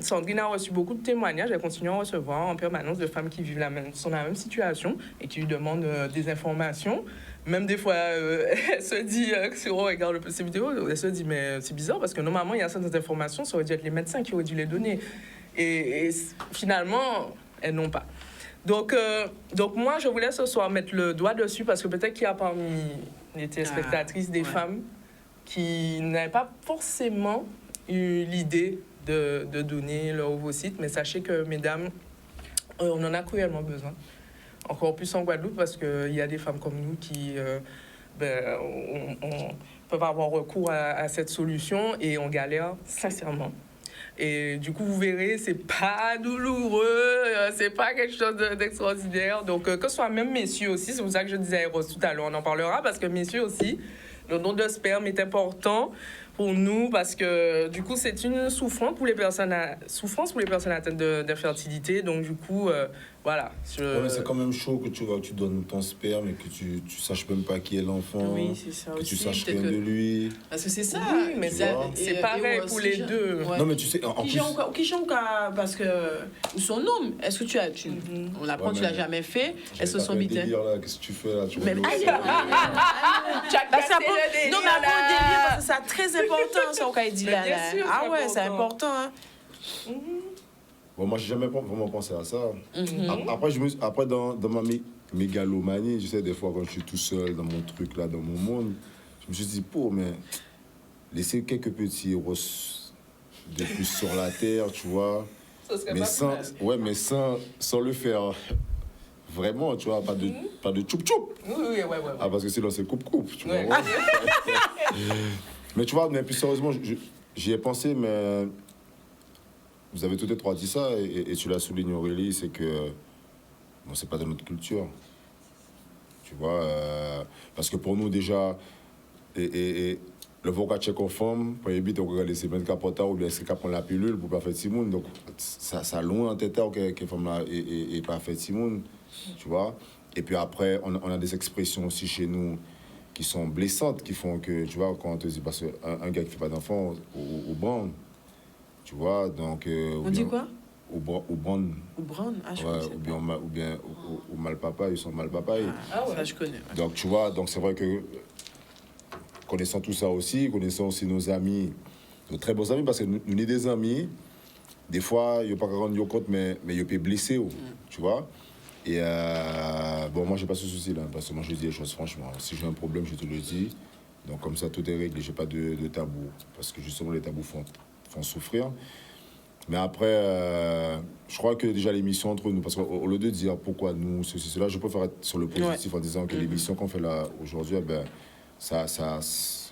Sandrine a reçu beaucoup de témoignages, elle continue à recevoir en permanence de femmes qui vivent sont dans la même situation et qui lui demandent des informations. Même des fois, elle se dit, si on regarde ces vidéos, elle se dit, mais c'est bizarre parce que normalement, il y a certaines informations, ça aurait dû être les médecins qui auraient dû les donner. Et finalement, elles n'ont pas. Donc moi, je voulais ce soir mettre le doigt dessus parce que peut-être qu'il y a parmi les téléspectatrices des femmes qui n'avaient pas forcément eu l'idée de donner leur ovocyte, mais sachez que, mesdames, on en a cruellement besoin. Encore plus en Guadeloupe parce qu'il y a des femmes comme nous qui on peuvent avoir recours à cette solution et on galère sincèrement. Et du coup, vous verrez, c'est pas douloureux, c'est pas quelque chose d'extraordinaire. Donc, que ce soit même messieurs aussi, c'est pour ça que je disais à Eros tout à l'heure, on en parlera, parce que messieurs aussi, le don de sperme est important pour nous, parce que du coup, c'est une souffrance pour les personnes atteintes d'infertilité. Donc, du coup, voilà. Ouais, mais c'est quand même chaud que tu donnes ton sperme et que tu saches même pas qui est l'enfant. Oui, c'est ça que aussi. tu saches rien de lui. Parce que c'est ça. Oui, mais c'est pareil pour les deux. Ouais. Non, mais tu sais, en plus... Parce que... Ou son homme. Est-ce que tu as... On apprend que tu l'as jamais fait. Est-ce que son bité... Qu'est-ce que tu fais là? Non, mais après, on délire parce que c'est très important, ça, qu'on dit là. Ah ouais, c'est important. Hein. Bon, moi, j'ai jamais vraiment pensé à ça. Après, dans ma mégalomanie, je sais, des fois, quand je suis tout seul dans mon truc, là, dans mon monde, je me suis dit, mais laisser quelques petits rosses de plus sur la terre, tu vois. Mais sans le faire vraiment, tu vois, pas de tchoup-tchoup. Oui. Ah, parce que sinon, c'est coupe-coupe, tu vois. Mais tu vois, mais plus sérieusement, j'y ai pensé, mais... Vous avez tous les trois dit ça, et tu l'as souligné, Aurélie, c'est que bon, c'est pas de notre culture. Tu vois, parce que pour nous, déjà, et le vocat tchèque en femme, pour éviter de regarder ses mêmes capotas ou bien c'est qu'à prendre la pilule pour pas faire Simone. Donc, ça loin en tête que femme là et pas fait Simone. Tu vois. Et puis après, on a des expressions aussi chez nous qui sont blessantes, qui font que, tu vois, quand on te dit, parce qu'un gars qui fait pas d'enfant, au brand. Tu vois, donc... on dit quoi? Au brown. Au brown? Ah, je ouais, ou bien au malpapa, ils sont malpapa. Ah ouais, ça je connais. Ouais. Donc, tu vois, donc c'est vrai que, connaissant tout ça aussi, connaissant aussi nos amis, nos très bons amis, parce que nous sommes des amis, des fois, il n'y a pas qu'à rendre compte, mais il peut blesser, tu vois. Et bon, moi, j'ai pas ce souci-là, parce que moi, je dis les choses franchement. Si j'ai un problème, je te le dis. Donc, comme ça, tout est réglé, j'ai pas de tabou. Parce que justement, les tabous font souffrir. Mais après, je crois que déjà l'émission entre nous, parce qu'au lieu de dire pourquoi nous, ceci, cela, je préfère être sur le positif en disant que l'émission qu'on fait là aujourd'hui,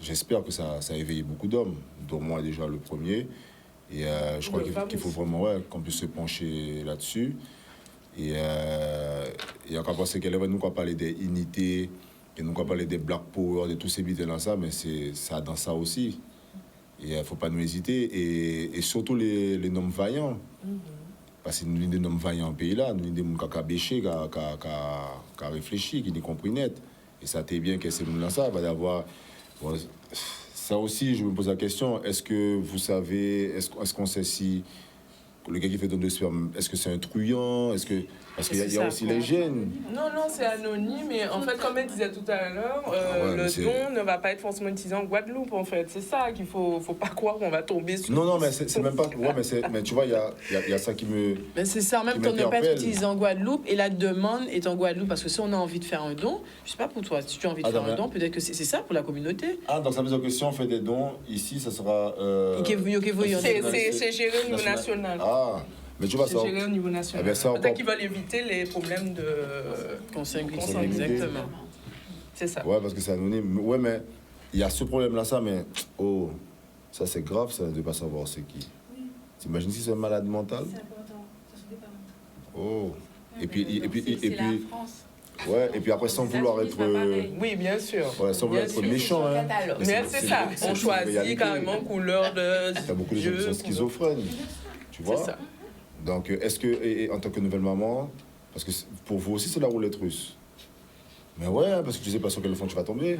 j'espère que ça a éveillé beaucoup d'hommes, dont moi déjà le premier. Et je crois qu'il faut vraiment qu'on puisse se pencher là-dessus. Et encore penser qu'elle va nous parler des unités, et nous parler des Black Power, de tous ces bits-là, ça, mais c'est ça dans ça aussi. Et il ne faut pas nous hésiter. Et surtout les noms vaillants. Parce que nous sommes des noms vaillants en pays là. Nous sommes des gens qui ont bêché, qui ont réfléchi, qui ont compris net. Et ça t'est bien que c'est nous là ça. Va d'avoir... Bon, ça aussi, je me pose la question. Est-ce que vous savez... Est-ce qu'on sait si... Le gars qui fait don de sperme, est-ce que c'est un truand? Parce qu'il y a aussi les gènes. Non, c'est anonyme. Mais en fait, comme elle disait tout à l'heure, le don ne va pas être forcément utilisé en Guadeloupe, en fait. C'est ça qu'il faut pas croire qu'on va tomber sur... Non, mais c'est même pas... Ouais, mais tu vois, il y a ça qui me... Mais c'est ça, même qu'on ne peut pas être utilisé en Guadeloupe, et la demande est en Guadeloupe, parce que si on a envie de faire un don, je sais pas pour toi, si tu as envie de faire un don, peut-être que c'est ça pour la communauté. Ah, donc ça veut dire que si on fait des dons, ici, ça sera... C'est géré au niveau national. Ah, mais tu vois, ça... C'est géré au niveau national. Peut-être qu'ils veulent éviter les problèmes de... Consanguinité. Exactement. C'est ça. Ouais, parce que c'est anonyme. Ouais, mais il y a ce problème-là, ça, mais... Oh, ça c'est grave, ça, de ne pas savoir c'est qui. T'imagines si c'est un malade mental? C'est important, ça se dépend. Oh. Et puis... C'est la France. Ouais, et puis après, sans vouloir être... Oui, bien sûr. Ouais, sans vouloir être méchant, hein. Mais c'est ça, on choisit carrément couleur de... Il y a beaucoup de gens qui sont schizophrènes, tu vois. C'est ça. Donc, est-ce que, et en tant que nouvelle maman, parce que pour vous aussi, c'est la roulette russe. Mais ouais, parce que tu sais pas sur quel fond tu vas tomber.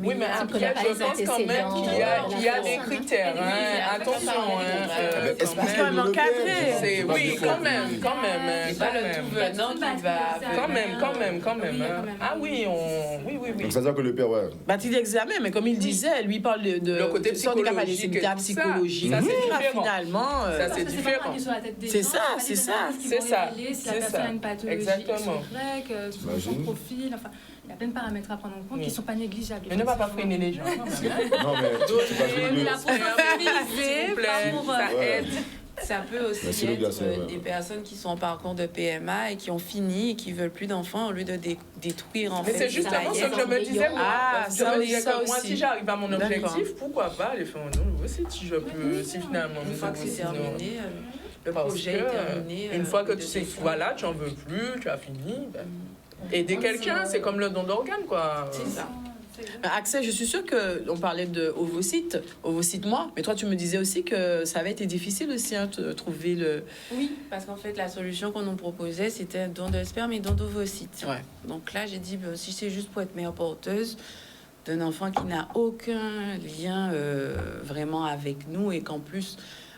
Oui, mais après, je pense quand même qu'il y a des critères. Attention. Est-ce qu'on peut l'encadrer? Oui, quand même. C'est pas le tout venant qui va... Quand même. Ah oui, oui. Donc ça veut dire que le père, ouais. Bâti d'examen, mais comme il disait, lui parle de le côté psychologique. Ça, c'est différent. Finalement, ça, c'est différent. C'est ça. Si la personne a une pathologie, exactement. son profil, enfin, il y a plein de paramètres à prendre en compte qui ne sont pas négligeables. Mais ne va pas freiner les gens. Non, mais tu vas jouer La profondité, ça aide. Ça peut aussi être des personnes qui sont en parcours de PMA et qui ont fini et qui ne veulent plus d'enfants au lieu de détruire en fait. Mais c'est justement ce que je me disais. Ça moi, si j'arrive à mon objectif, pourquoi pas aller faire un autre aussi si je peux, si finalement. Une fois que c'est terminé, le projet est terminé. Une fois que tu sais, voilà, tu n'en veux plus, tu as fini. Aider quelqu'un, c'est comme le don d'organes, quoi. C'est ça. Axel, je suis sûre qu'on parlait de ovocytes moi, mais toi tu me disais aussi que ça avait été difficile aussi de trouver le... Oui, parce qu'en fait la solution qu'on nous proposait c'était un don de sperme et don d'ovocytes. Ouais. Donc là j'ai dit si c'est juste pour être mère porteuse d'un enfant qui n'a aucun lien vraiment avec nous et qu'en plus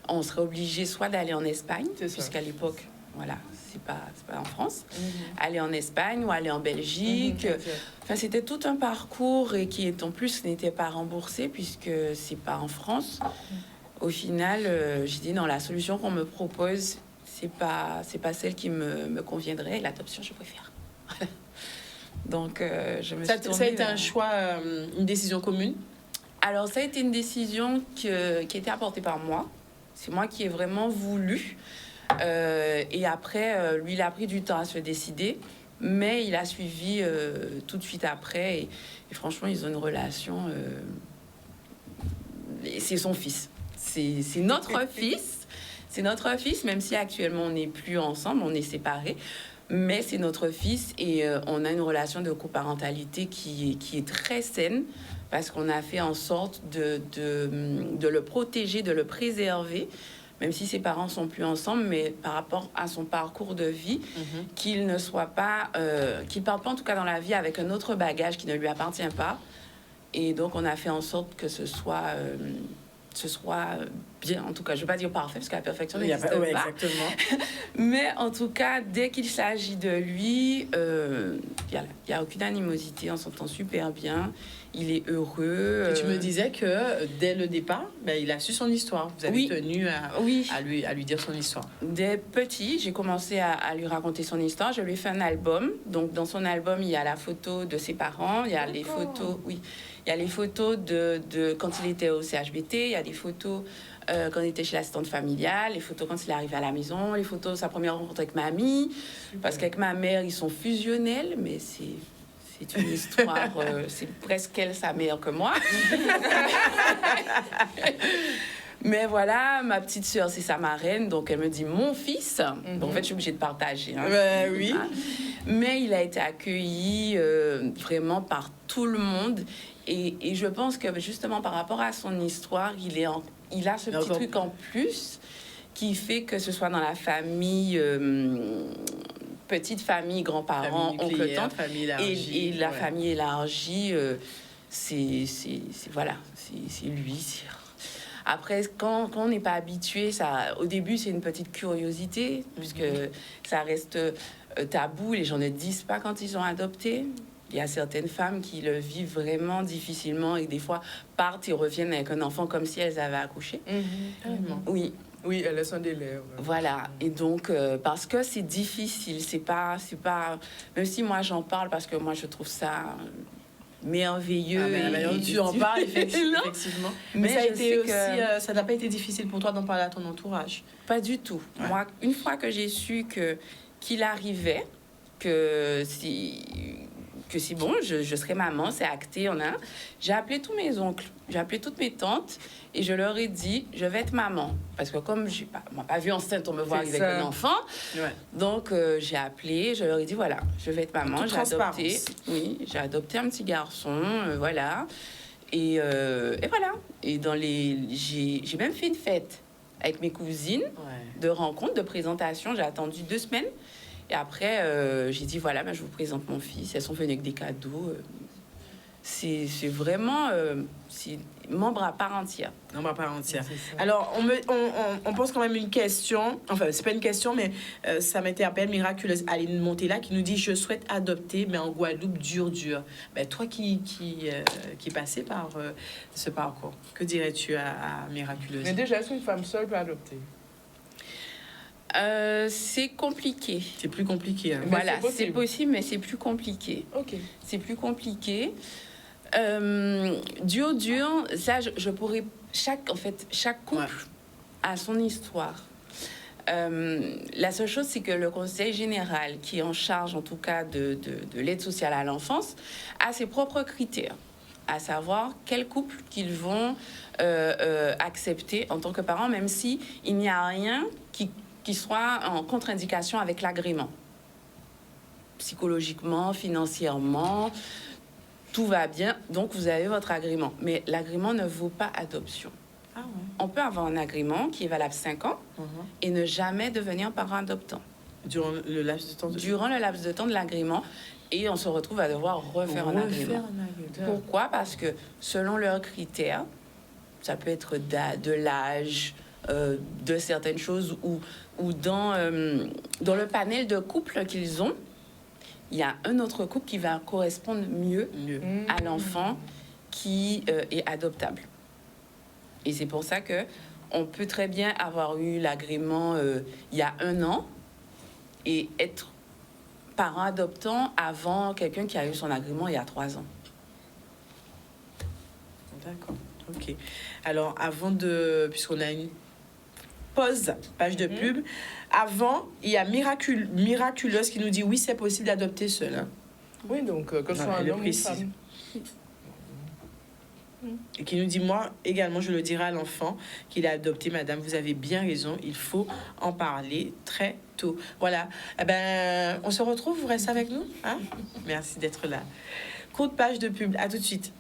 on serait obligé soit d'aller en Espagne, puisqu'à l'époque, voilà, c'est pas en France, aller en Espagne ou aller en Belgique. Enfin, c'était tout un parcours et qui, en plus, n'était pas remboursé puisque c'est pas en France. Au final, j'ai dit non, la solution qu'on me propose, c'est pas celle qui me conviendrait. L'adoption, je préfère. Donc, je me suis tournée. Ça a été un choix, une décision commune? Alors, ça a été une décision qui a été apportée par moi. C'est moi qui ai vraiment voulu. Et après, lui, il a pris du temps à se décider, mais il a suivi tout de suite après. Et franchement, ils ont une relation. C'est son fils. C'est notre fils. C'est notre fils, même si actuellement on n'est plus ensemble, on est séparés. Mais c'est notre fils et on a une relation de coparentalité qui est très saine parce qu'on a fait en sorte de le protéger, de le préserver. Même si ses parents sont plus ensemble, mais par rapport à son parcours de vie, qu'il ne soit pas, qu'il parte pas en tout cas dans la vie avec un autre bagage qui ne lui appartient pas. Et donc on a fait en sorte que ce soit bien, en tout cas, je ne veux pas dire parfait parce que la perfection n'existe pas. Exactement. Mais en tout cas, dès qu'il s'agit de lui, il y a aucune animosité, on s'entend super bien. Il est heureux. Et tu me disais que dès le départ, il a su son histoire. Vous avez tenu à lui dire son histoire. Dès petit, j'ai commencé à lui raconter son histoire. Je lui ai fait un album. Donc, dans son album, il y a la photo de ses parents. Il y a les photos, il y a les photos de quand il était au CHBT. Il y a des photos quand il était chez l'assistante familiale. Les photos quand il est arrivé à la maison. Les photos de sa première rencontre avec mamie. Parce qu'avec ma mère, ils sont fusionnels, mais c'est une histoire, c'est presque elle, sa mère que moi. Mais voilà, ma petite sœur, c'est sa marraine, donc elle me dit mon fils. Donc en fait, je suis obligée de partager. Oui. Mais il a été accueilli vraiment par tout le monde. Et je pense que justement par rapport à son histoire, il a ce petit truc en plus qui fait que ce soit dans la famille... petite famille, grands-parents, oncles, tantes, et la famille élargie, c'est lui. Après, quand on n'est pas habitué, au début, c'est une petite curiosité, puisque ça reste tabou, les gens ne disent pas quand ils ont adopté. Il y a certaines femmes qui le vivent vraiment difficilement et des fois partent et reviennent avec un enfant comme si elles avaient accouché. Oui. Oui, elle laisse un délai. Voilà. Et donc, parce que c'est difficile, c'est pas... Même si moi, j'en parle parce que moi, je trouve ça merveilleux. Tu en parles, effectivement. Mais ça a été aussi... ça n'a pas été difficile pour toi d'en parler à ton entourage? Pas du tout. Ouais. Moi, une fois que j'ai su qu'il arrivait, que c'est bon, je serai maman, c'est acté, j'ai appelé tous mes oncles, j'ai appelé toutes mes tantes et je leur ai dit, je vais être maman. Parce que comme on m'a pas vu enceinte, on me voit avec un enfant. Ouais. Donc, j'ai appelé, je leur ai dit, voilà, je vais être maman, j'ai adopté un petit garçon, voilà. Et voilà. Et j'ai même fait une fête avec mes cousines de rencontre, de présentation. J'ai attendu 2 semaines. Et après, j'ai dit, voilà, je vous présente mon fils. Elles sont venues avec des cadeaux. c'est vraiment c'est membre à part entière. Membre à part entière. Alors, on pose quand même une question. Enfin, c'est pas une question, mais ça m'interpelle. Miraculeuse Aline Montella qui nous dit « Je souhaite adopter, mais en Guadeloupe, dur. » Ben, toi qui passais par ce parcours, que dirais-tu à Miraculeuse? Mais déjà, est-ce qu'une femme seule peut adopter? C'est compliqué. C'est plus compliqué. Hein. Voilà, c'est possible, mais c'est plus compliqué. Ok. C'est plus compliqué. Dur, ça, je pourrais... Chaque couple a son histoire. La seule chose, c'est que le Conseil général, qui est en charge, en tout cas, de l'aide sociale à l'enfance, a ses propres critères, à savoir quel couple qu'ils vont accepter en tant que parents, même si il n'y a rien qui soit en contre-indication avec l'agrément. Psychologiquement, financièrement, tout va bien, donc vous avez votre agrément. Mais l'agrément ne vaut pas adoption. Ah ouais. On peut avoir un agrément qui est valable 5 ans et ne jamais devenir parent adoptant. Durant le laps de temps Durant le laps de temps de l'agrément, et on se retrouve à devoir refaire un agrément. Pourquoi? Parce que selon leurs critères, ça peut être de l'âge, de certaines choses, ou dans le panel de couples qu'ils ont, il y a un autre couple qui va correspondre mieux à l'enfant qui est adoptable. Et c'est pour ça que on peut très bien avoir eu l'agrément il y a 1 an et être parent adoptant avant quelqu'un qui a eu son agrément il y a 3 ans. D'accord, ok. Alors, puisqu'on a une page de pub, avant, il y a Miraculeuse qui nous dit oui, c'est possible d'adopter seul. Hein. Oui, donc que ce soit un homme ou une femme. Et qui nous dit, moi également, je le dirai à l'enfant qu'il a adopté, madame, vous avez bien raison, il faut en parler très tôt. Voilà, eh ben, on se retrouve, vous restez avec nous, hein? Merci d'être là. Courte page de pub, à tout de suite.